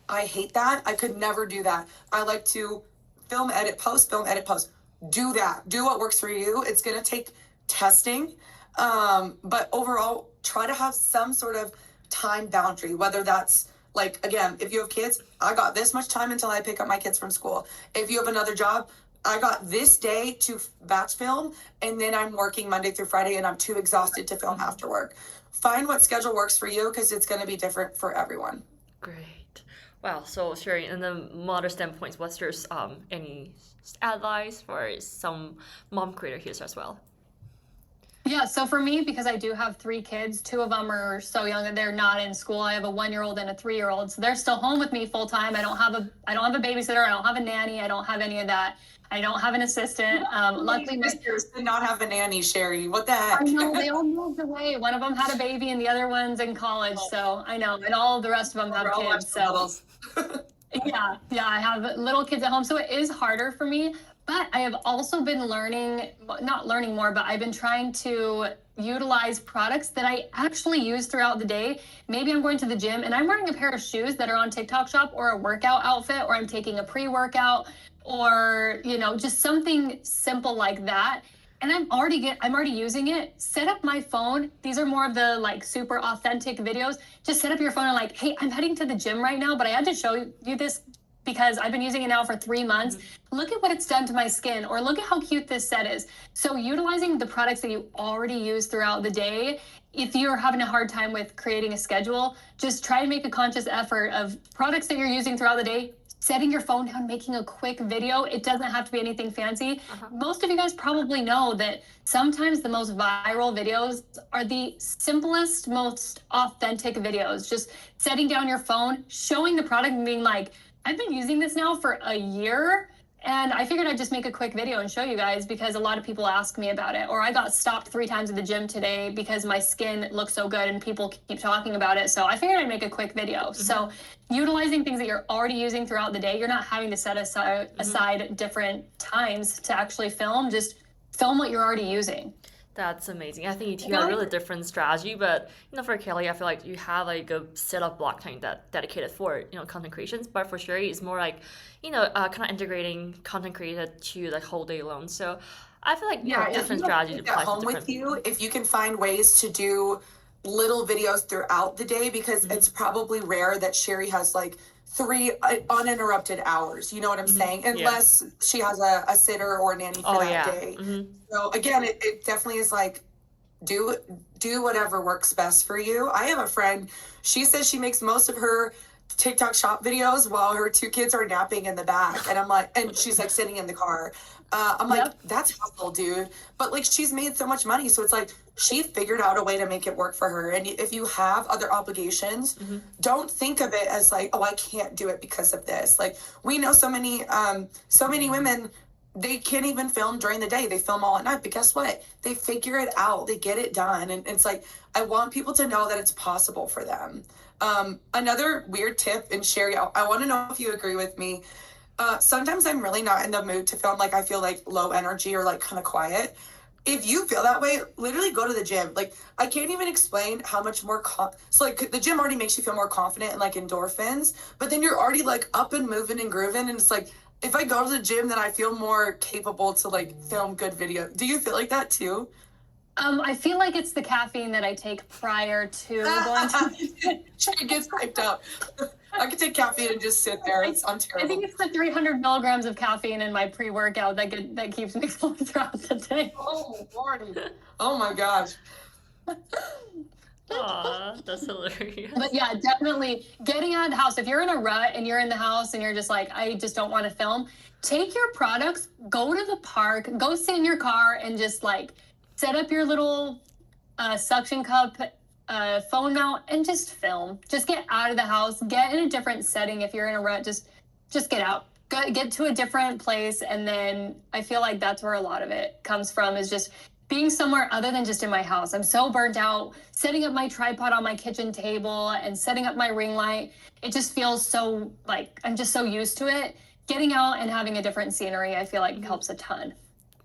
I hate that. I could never do that. I like to film, edit, post, film, edit, post. Do that. Do what works for you. It's going to take testing. But overall, try to have some sort of time boundary, whether that's like, again, if you have kids, I got this much time until I pick up my kids from school. If you have another job, I got this day to batch film, and then I'm working Monday through Friday and I'm too exhausted to film after work. Find what schedule works for you because it's going to be different for everyone.
Great. Wow. So, Sheri, in the mother standpoint, what's your any advice for some mom creator here as well?
Yeah, so for me, because I do have 3 kids, 2 of them are so young that they're not in school. I have a 1-year-old and a 3-year-old, so they're still home with me full time. I don't have a babysitter. I don't have a nanny. I don't have any of that. I don't have an assistant. Luckily, my
sisters did not have a nanny, Sheri. What the heck?
I know, they all moved away. One of them had a baby and the other one's in college. So I know, and all the rest of them have kids. So yeah, I have little kids at home. So it is harder for me. But I have also been not learning more, but I've been trying to utilize products that I actually use throughout the day. Maybe I'm going to the gym and I'm wearing a pair of shoes that are on TikTok Shop, or a workout outfit, or I'm taking a pre-workout, or, just something simple like that. And I'm already using it. Set up my phone. These are more of the like super authentic videos. Just set up your phone and like, hey, I'm heading to the gym right now, but I had to show you this because I've been using it now for 3 months. Look at what it's done to my skin, or look at how cute this set is. So utilizing the products that you already use throughout the day. If you're having a hard time with creating a schedule, just try to make a conscious effort of products that you're using throughout the day, setting your phone down, making a quick video. It doesn't have to be anything fancy. Most of you guys probably know that sometimes the most viral videos are the simplest, most authentic videos. Just setting down your phone, showing the product and being like, I've been using this now for a year, and I figured I'd just make a quick video and show you guys because a lot of people ask me about it. Or I got stopped 3 times at the gym today because my skin looks so good and people keep talking about it. So I figured I'd make a quick video. So utilizing things that you're already using throughout the day, you're not having to set aside different times to actually film. Just film what you're already using.
That's amazing. I think you have a really different strategy, but for Kaley, I feel like you have like a set of block time that dedicated for content creations. But for Sheri, it's more like kind of integrating content created to like whole day long. So I feel like different strategies
At
apply to
home
different
with you,
people.
if you can find ways to do little videos throughout the day, because it's probably rare that Sheri has like 3 uninterrupted hours. You know what I'm saying? Unless she has a sitter or a nanny for that day. So again, it definitely is like do whatever works best for you. I have a friend, she says she makes most of her TikTok shop videos while her 2 kids are napping in the back. And I'm like, and she's like sitting in the car. I'm like, that's hustle, dude. But like, she's made so much money. So it's like, she figured out a way to make it work for her. And if you have other obligations, don't think of it as like, oh, I can't do it because of this. Like, we know so many women, they can't even film during the day. They film all at night. But guess what? They figure it out. They get it done. And it's like, I want people to know that it's possible for them. Another weird tip, and Sheri, I want to know if you agree with me. Sometimes I'm really not in the mood to film. Like, I feel like low energy or like kind of quiet. If you feel that way, literally go to the gym. Like, I can't even explain how much more so like the gym already makes you feel more confident and like endorphins, but then you're already like up and moving and grooving, and it's like, if I go to the gym, then I feel more capable to like film good video. Do you feel like that too?
I feel like it's the caffeine that I take prior to going to.
She gets hyped up. I could take caffeine and just sit there. I'm terrible.
I think it's the 300 milligrams of caffeine in my pre-workout that keeps me going throughout the day.
Oh, Lordy. Oh my gosh.
Aw, that's hilarious.
But yeah, definitely getting out of the house. If you're in a rut and you're in the house and you're just like, I just don't want to film, take your products, go to the park, go sit in your car and just like set up your little suction cup phone mount and just film. Just get out of the house, get in a different setting. If you're in a rut, just get out, get to a different place. And then I feel like that's where a lot of it comes from, is just being somewhere other than just in my house. I'm so burnt out setting up my tripod on my kitchen table and setting up my ring light. It just feels so like I'm just so used to it. Getting out and having a different scenery, I feel like helps a ton.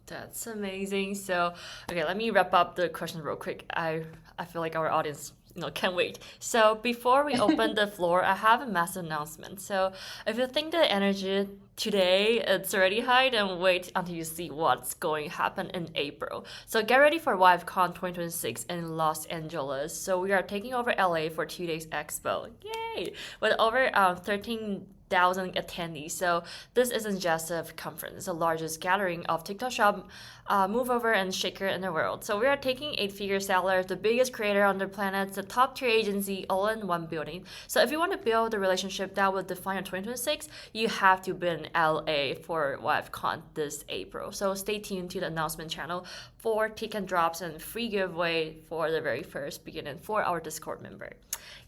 That's amazing. So, okay, let me wrap up the questions real quick. I feel like our audience, can't wait. So before we open the floor, I have a massive announcement. So if you think the energy today it's already high, then wait until you see what's going to happen in April. So get ready for WiveCon 2026 in Los Angeles. So we are taking over LA for 2 days expo. Yay! With over 13,000 attendees. So this isn't just a conference, it's the largest gathering of TikTok shop, mover and shaker in the world. So we are taking 8-figure sellers, the biggest creator on the planet, the top tier agency, all in one building. So if you want to build the relationship that will define your 2026, you have to be in LA for WiveCon this April. So stay tuned to the announcement channel for ticket drops and free giveaway for the very first beginning for our Discord member.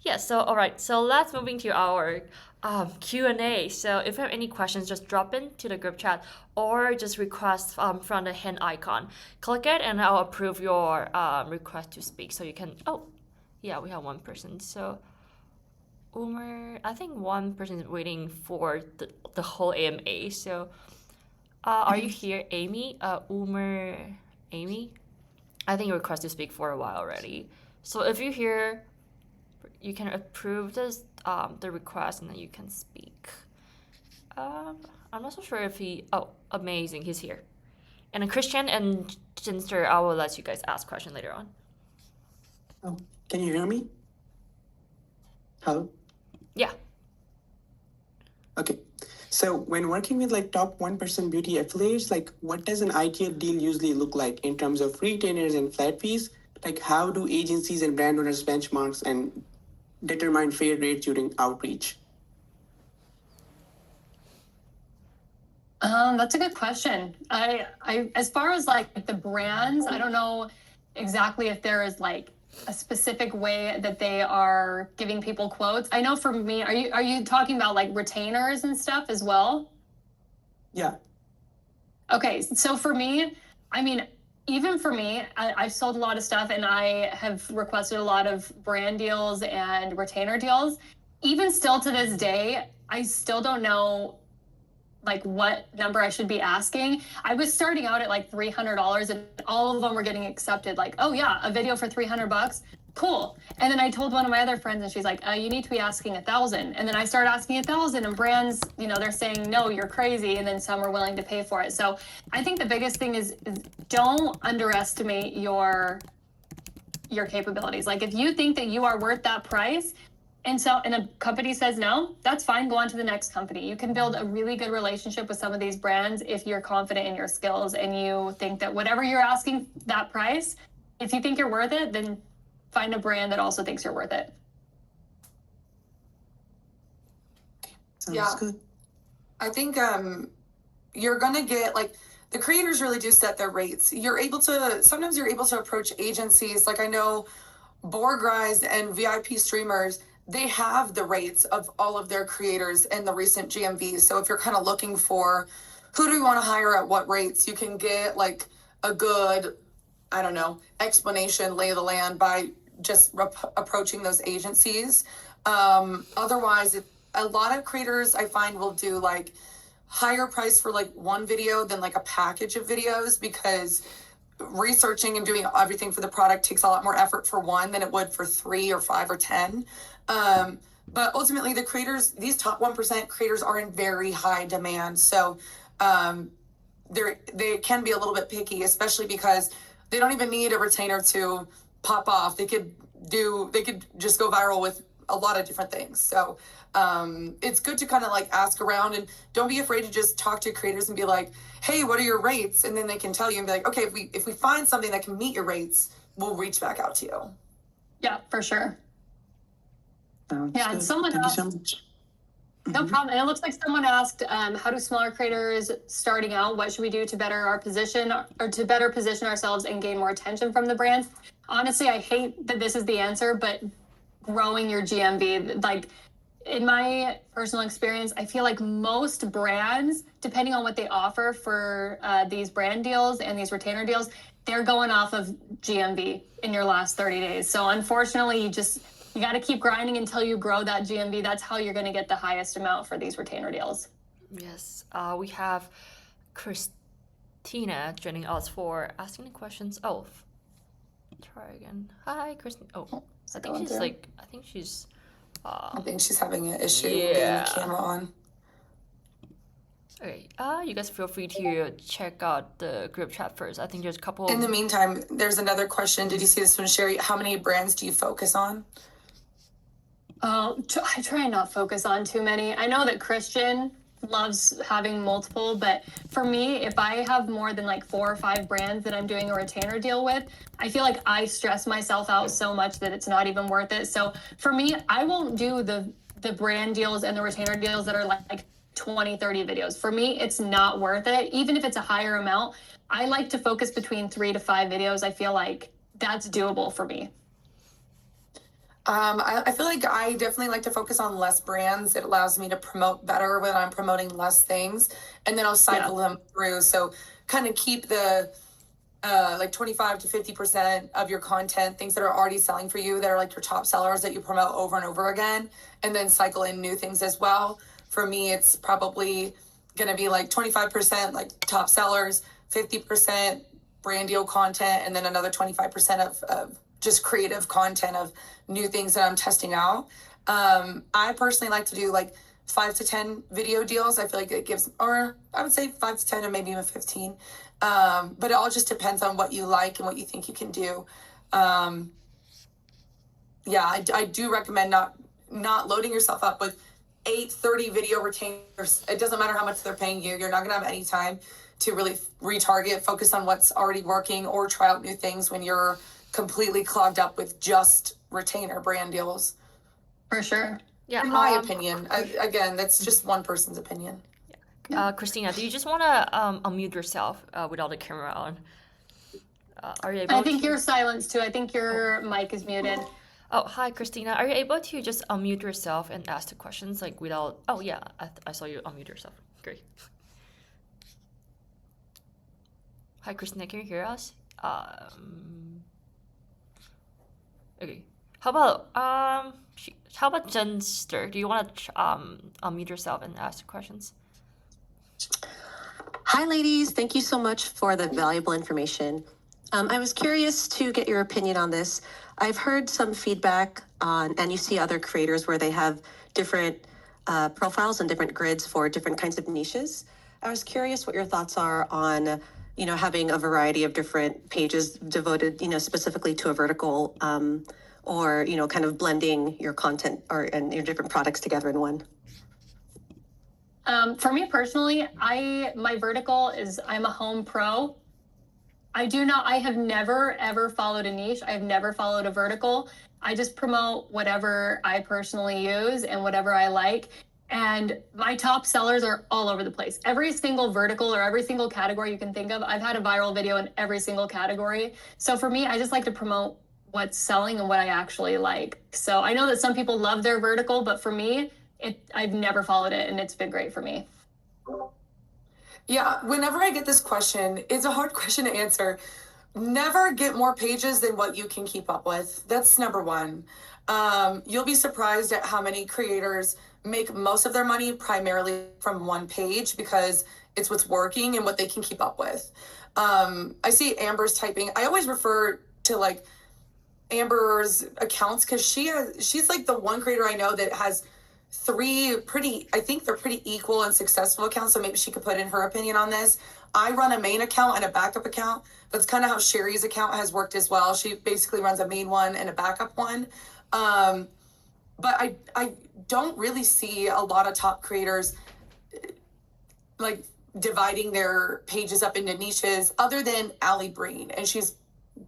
Yeah, so all right, so let's moving to our Q&A. So if you have any questions, just drop into the group chat or just request from the hand icon. Click it and I'll approve your request to speak. So you can, oh, yeah, we have one person. So Umer, I think one person is waiting for the whole AMA. So are you here, Amy? Umer, Amy? I think you request to speak for a while already. So if you're here, you can approve this the request and then you can speak. I'm not so sure if he. Oh, amazing, he's here. And then Christian and Jinster, I will let you guys ask questions later on.
Oh, can you hear me? Hello?
Yeah.
Okay. So when working with like top 1% beauty affiliates, like what does an ideal deal usually look like in terms of retainers and flat fees? Like how do agencies and brand owners benchmarks and determine fair rates during outreach?
That's a good question. I as far as like the brands, I don't know exactly if there is like a specific way that they are giving people quotes. I know for me, are you talking about like retainers and stuff as well?
Yeah.
Okay, so for me, I mean, even for me, I've sold a lot of stuff and I have requested a lot of brand deals and retainer deals. Even still to this day, I still don't know like what number I should be asking. I was starting out at like $300 and all of them were getting accepted. Like, oh yeah, a video for $300. Cool. And then I told one of my other friends and she's like, you need to be asking 1,000. And then I started asking 1,000 and brands, they're saying, no, you're crazy. And then some are willing to pay for it. So I think the biggest thing is don't underestimate your capabilities. Like if you think that you are worth that price, and a company says no, that's fine. Go on to the next company. You can build a really good relationship with some of these brands if you're confident in your skills and you think that whatever you're asking that price, if you think you're worth it, then find a brand that also thinks you're worth it.
Sounds good. I think you're gonna get like the creators really do set their rates. Sometimes you're able to approach agencies. Like I know Borg Rise and VIP streamers, they have the rates of all of their creators in the recent GMVs. So if you're kind of looking for who do we want to hire at what rates, you can get like a good, I don't know, explanation, lay of the land by just approaching those agencies. Otherwise, a lot of creators I find will do like higher price for like one video than like a package of videos, because researching and doing everything for the product takes a lot more effort for one than it would for 3 or 5 or 10. But ultimately the creators, these top 1% creators are in very high demand. So they can be a little bit picky, especially because they don't even need a retainer to pop off. They could just go viral with a lot of different things. So it's good to kind of like ask around, and don't be afraid to just talk to creators and be like, hey, what are your rates? And then they can tell you and be like, okay, if we find something that can meet your rates, we'll reach back out to you.
Yeah, for sure.
Sounds
Yeah, and
good.
someone
Thank you
asked,
so much.
no problem. And it looks like someone asked, how do smaller creators starting out, what should we do to better our position or to better position ourselves and gain more attention from the brands? Honestly, I hate that this is the answer, but growing your GMV, like in my personal experience, I feel like most brands, depending on what they offer for these brand deals and these retainer deals, they're going off of GMV in your last 30 days. So unfortunately, you got to keep grinding until you grow that GMV. That's how you're going to get the highest amount for these retainer deals.
Yes, we have Christina joining us for asking the questions. Oh, try again. Hi, Christina. Oh, I think she's.
I think she's having an issue getting the camera on.
Okay, you guys feel free to check out the group chat first. I think there's a couple.
In the meantime, there's another question. Did you see this one, Sheri? How many brands do you focus on?
I try and not focus on too many. I know that Christian loves having multiple, but for me, if I have more than like 4 or 5 brands that I'm doing a retainer deal with, I feel like I stress myself out so much that it's not even worth it. So for me, I won't do the brand deals and the retainer deals that are like 20, 30 videos. For me, it's not worth it. Even if it's a higher amount, I like to focus between 3 to 5 videos. I feel like that's doable for me.
I feel like I definitely like to focus on less brands. It allows me to promote better when I'm promoting less things, and then I'll cycle them through. So kind of keep the like 25 to 50% of your content, things that are already selling for you, that are like your top sellers that you promote over and over again, and then cycle in new things as well. For me, it's probably going to be like 25% like top sellers, 50% brand deal content, and then another 25% of just creative content of new things that I'm testing out. I personally like to do like 5 to 10 video deals. I feel like it gives, or I would say 5 to 10 or maybe even 15. But it all just depends on what you like and what you think you can do. I do recommend not loading yourself up with 30 video retainers. It doesn't matter how much they're paying you. You're not gonna have any time to really retarget, focus on what's already working, or try out new things when you're completely clogged up with just retainer brand deals.
For sure.
Yeah.
In my opinion, again, that's just one person's opinion.
Christina, do you just want to unmute yourself without the camera on? Are you able
I think you're silenced too. I think your mic is muted.
Oh, hi, Christina. Are you able to just unmute yourself and ask the questions like without... Oh, yeah, I saw you unmute yourself. Great. Hi, Christina. Can you hear us? Okay. How about Jenster? Do you want to unmute yourself and ask the questions?
Hi, ladies. Thank you so much for the valuable information. I was curious to get your opinion on this. I've heard some feedback on, and you see other creators where they have different profiles and different grids for different kinds of niches. I was curious what your thoughts are on, having a variety of different pages devoted, specifically to a vertical, or, kind of blending your content and your different products together in one.
For me personally, my vertical is I'm a home pro. I have never ever followed a niche. I've never followed a vertical. I just promote whatever I personally use and whatever I like. And my top sellers are all over the place. Every single vertical or every single category you can think of, I've had a viral video in every single category. So for me, I just like to promote what's selling and what I actually like. So I know that some people love their vertical, but for me, I've never followed it, and it's been great for me.
Yeah, whenever I get this question, it's a hard question to answer. Never get more pages than what you can keep up with. That's number one. You'll be surprised at how many creators make most of their money primarily from one page because it's what's working and what they can keep up with. I see Amber's typing. I always refer to like Amber's accounts because she's like the one creator I know that has three I think they're pretty equal and successful accounts, so maybe she could put in her opinion on this. I run a main account and a backup account. That's kind of how Sheri's account has worked as well. She basically runs a main one and a backup one. But I don't really see a lot of top creators like dividing their pages up into niches other than Allie Breen, and she's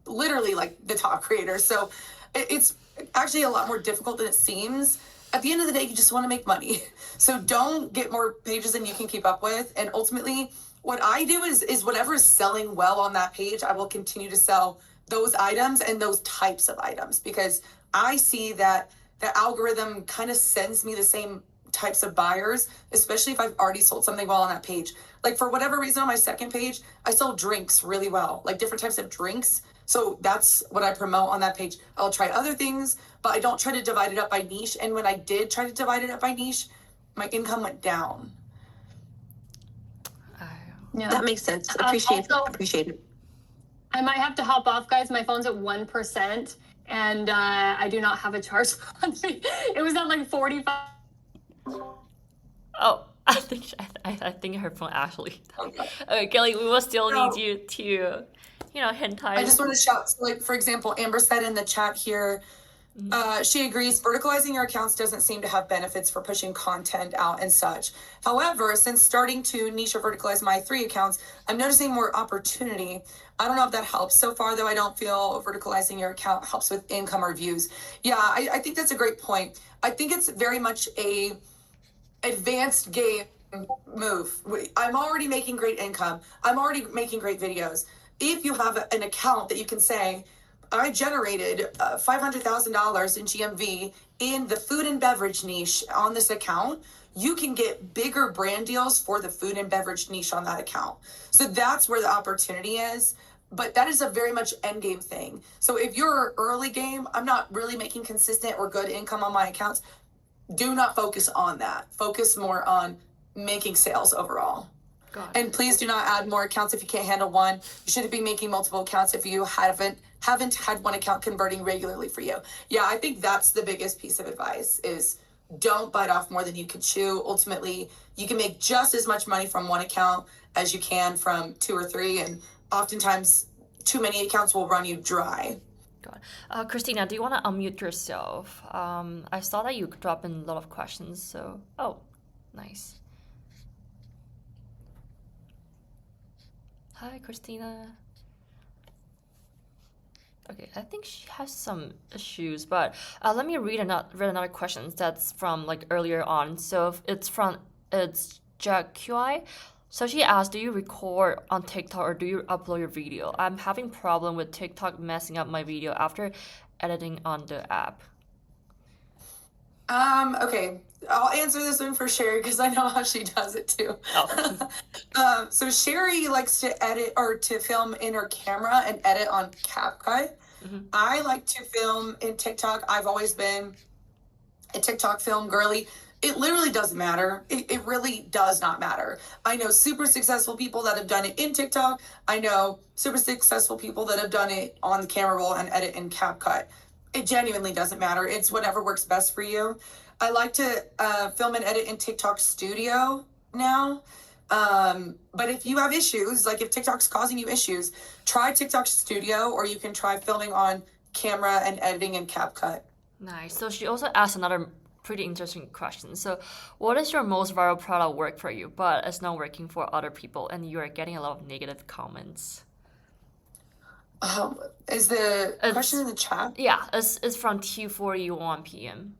literally like the top creator. So it's actually a lot more difficult than it seems. At the end of the day, you just want to make money. So don't get more pages than you can keep up with. And ultimately, what I do is whatever is selling well on that page, I will continue to sell those items and those types of items because I see that the algorithm kind of sends me the same types of buyers, especially if I've already sold something well on that page. Like for whatever reason on my second page, I sell drinks really well, like different types of drinks. So that's what I promote on that page. I'll try other things, but I don't try to divide it up by niche. And when I did try to divide it up by niche, my income went down.
Yeah, that makes sense. Appreciate it.
I might have to hop off, guys. My phone's at 1%, and I do not have a charge on me. It was at like 45.
Oh, I think her phone actually died. Okay, Kaley, we will still need you to, hint tight.
I just want to shout, so like, for example, Amber said in the chat here, she agrees verticalizing your accounts doesn't seem to have benefits for pushing content out and such. However, since starting to niche or verticalize my 3 accounts, I'm noticing more opportunity. I don't know if that helps. So far, though, I don't feel verticalizing your account helps with income or views. Yeah, I think that's a great point. I think it's very much a advanced game move. I'm already making great income. I'm already making great videos. If you have an account that you can say, I generated $500,000 in GMV in the food and beverage niche on this account, you can get bigger brand deals for the food and beverage niche on that account. So that's where the opportunity is. But that is a very much end game thing. So if you're early game, I'm not really making consistent or good income on my accounts, do not focus on that. Focus more on making sales overall. And please do not add more accounts if you can't handle one. You shouldn't be making multiple accounts if you haven't had one account converting regularly for you. Yeah, I think that's the biggest piece of advice is don't bite off more than you can chew. Ultimately, you can make just as much money from one account as you can from 2 or 3. And oftentimes, too many accounts will run you dry.
Christina, do you want to unmute yourself? I saw that you dropped in a lot of questions. So, nice. Hi, Christina. Okay, I think she has some issues, but let me read another question that's from like earlier on. So it's Jack QI. So she asked, do you record on TikTok or do you upload your video? I'm having problem with TikTok messing up my video after editing on the app.
Okay, I'll answer this one for Sheri because I know how she does it too. So Sheri likes to edit or to film in her camera and edit on CapCut. I like to film in TikTok. I've always been a TikTok film girly. It literally doesn't matter. It really does not matter. I know super successful people that have done it in TikTok. I know super successful people that have done it on the camera roll and edit in CapCut. It genuinely doesn't matter. It's whatever works best for you. I like to film and edit in TikTok Studio now. But if you have issues, like if TikTok's causing you issues, try TikTok Studio, or you can try filming on camera and editing in CapCut.
Nice. So she also asked another pretty interesting question. So, what is your most viral product work for you, but it's not working for other people, and you are getting a lot of negative comments?
Is the question in the chat?
Yeah, it's from T41 p.m.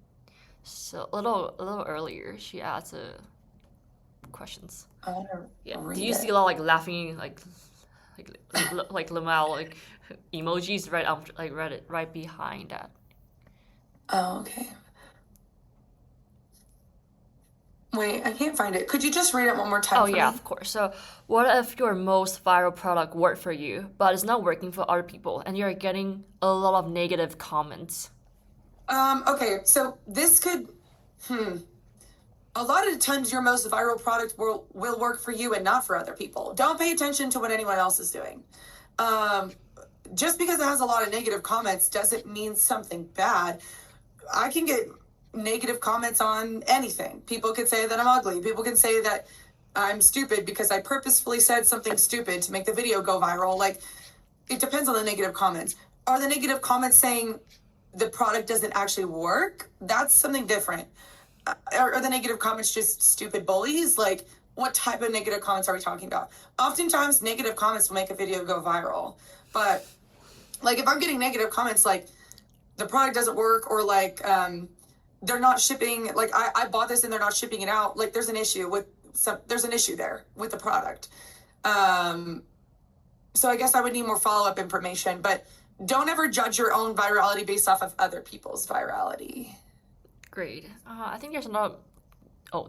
So a little earlier, she asked questions.
I want to read
Do you
it.
see a lot like laughing like Lamau like emojis right behind that?
Oh, okay. Wait, I can't find it. Could you just read it one more time?
Oh
for
yeah,
me?
of course. So what if your most viral product worked for you, but it's not working for other people, and you're getting a lot of negative comments?
Okay, so this could, a lot of the times your most viral product will work for you and not for other people. Don't pay attention to what anyone else is doing. Just because it has a lot of negative comments doesn't mean something bad. I can get negative comments on anything. People could say that I'm ugly. People can say that I'm stupid because I purposefully said something stupid to make the video go viral. Like, it depends on the negative comments. Are the negative comments saying the product doesn't actually work? That's something different. Are the negative comments just stupid bullies? Like, what type of negative comments are we talking about? Oftentimes, negative comments will make a video go viral. But, like, if I'm getting negative comments like, the product doesn't work, or like, they're not shipping, like I bought this and they're not shipping it out, like there's an issue there with the product. So I guess I would need more follow-up information, but don't ever judge your own virality based off of other people's virality.
Great. I think there's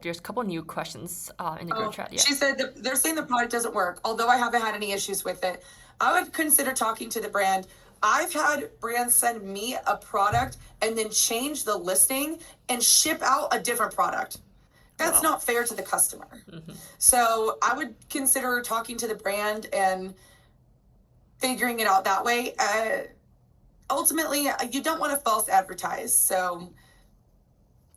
there's a couple new questions in the group chat. Yeah.
She said they're saying the product doesn't work. Although I haven't had any issues with it, I would consider talking to the brand. I've had brands send me a product and then change the listing and ship out a different product. That's not fair to the customer. Mm-hmm. So I would consider talking to the brand and figuring it out that way. Ultimately, you don't want to false advertise. So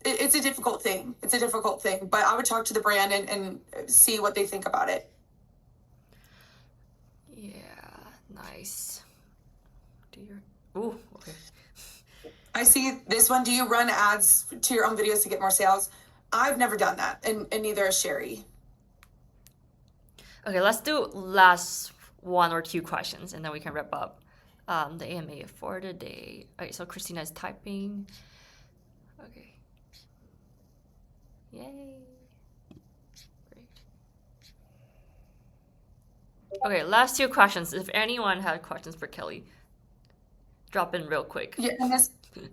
it's a difficult thing. But I would talk to the brand and see what they think about it.
Yeah, nice. Ooh, okay.
I see this one. Do you run ads to your own videos to get more sales? I've never done that, and neither has Sheri.
Okay, let's do last one or two questions, and then we can wrap up the AMA for the day. Okay, so Christina is typing. Okay. Yay. Great. Okay, last two questions. If anyone had questions for Kaley, drop in real quick.
Yeah, and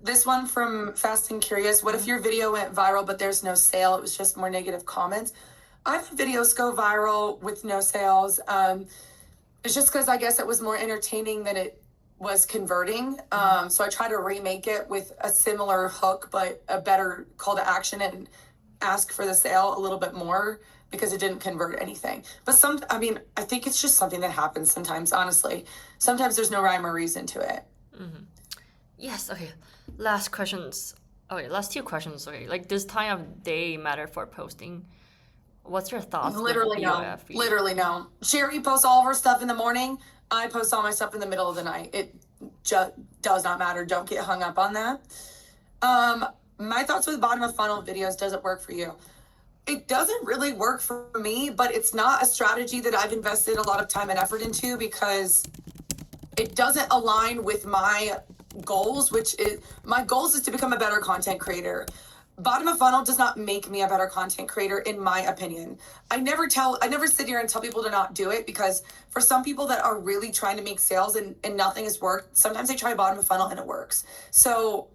this one from Fast and Curious. What if your video went viral, but there's no sale? It was just more negative comments. I've had videos go viral with no sales. It's just because I guess it was more entertaining than it was converting. So I try to remake it with a similar hook, but a better call to action and ask for the sale a little bit more because it didn't convert anything. But I think it's just something that happens sometimes, honestly. Sometimes there's no rhyme or reason to it.
Mm-hmm. Yes, okay. Last questions. Okay, last two questions. Okay, like, does time of day matter for posting? What's your thoughts?
Literally no. Literally no. Sheri posts all of her stuff in the morning. I post all my stuff in the middle of the night. It just does not matter. Don't get hung up on that. My thoughts with bottom of funnel videos. Does it work for you? It doesn't really work for me, but it's not a strategy that I've invested a lot of time and effort into because it doesn't align with my goals, my goals is to become a better content creator. Bottom of funnel does not make me a better content creator, in my opinion. I never sit here and tell people to not do it, because for some people that are really trying to make sales and nothing has worked, sometimes they try bottom of funnel and it works. So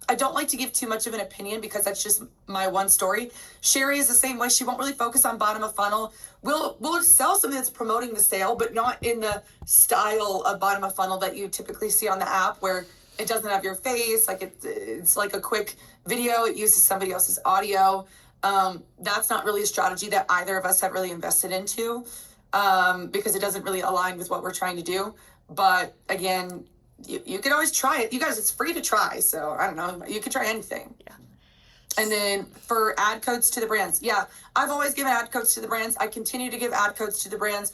I don't like to give too much of an opinion because that's just my one story. Sheri is the same way. She won't really focus on bottom of funnel. We'll sell something that's promoting the sale, but not in the style of bottom of funnel that you typically see on the app, where it doesn't have your face. Like it's like a quick video. It uses somebody else's audio. That's not really a strategy that either of us have really invested into, because it doesn't really align with what we're trying to do. But again, you could always try it. You guys, it's free to try. So I don't know, you could try anything.
Yeah.
And then for ad codes to the brands, yeah, I've always given ad codes to the brands. I continue to give ad codes to the brands.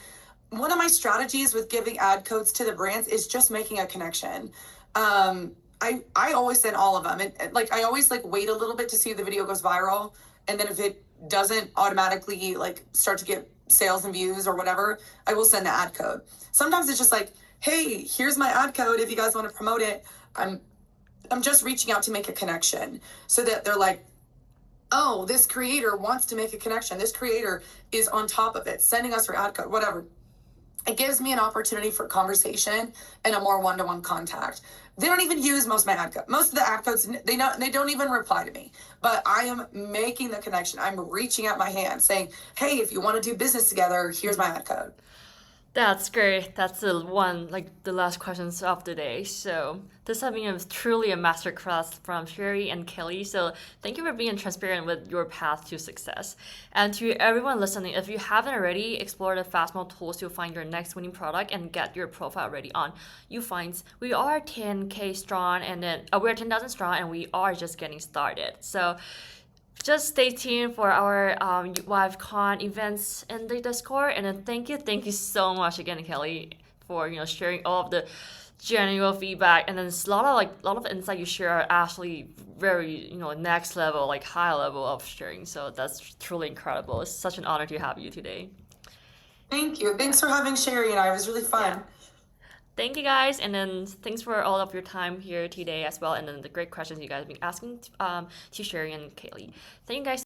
One of my strategies with giving ad codes to the brands is just making a connection. I always send all of them, and like I always like wait a little bit to see if the video goes viral, and then if it doesn't automatically like start to get sales and views or whatever, I will send the ad code. Sometimes it's just like, hey, here's my ad code if you guys want to promote it. I'm just reaching out to make a connection, so that they're like, oh, this creator wants to make a connection. This creator is on top of it, sending us her ad code, whatever. It gives me an opportunity for conversation and a more one-to-one contact. They don't even use most of my ad codes. Most of the ad codes, they don't even reply to me. But I am making the connection. I'm reaching out my hand saying, hey, if you want to do business together, here's my ad code.
That's great. That's the last questions of the day. So this has been truly a masterclass from Sheri and Kaley. So thank you for being transparent with your path to success. And to everyone listening, if you haven't already, explore the FastMoss tools to find your next winning product and get your profile ready on UFinds. We are 10K strong, and then we're 10,000 strong, and we are just getting started. So just stay tuned for our LiveCon events in the Discord. And then thank you so much again, Kaley, for sharing all of the genuine feedback. And then there's a lot of insight you share are actually very next level, like high level of sharing. So that's truly incredible. It's such an honor to have you today.
Thank you. Thanks for having Sheri and I. It was really fun.
Yeah. Thank you guys, and then thanks for all of your time here today as well, and then the great questions you guys have been asking to Sheri and Kaley. Thank you guys.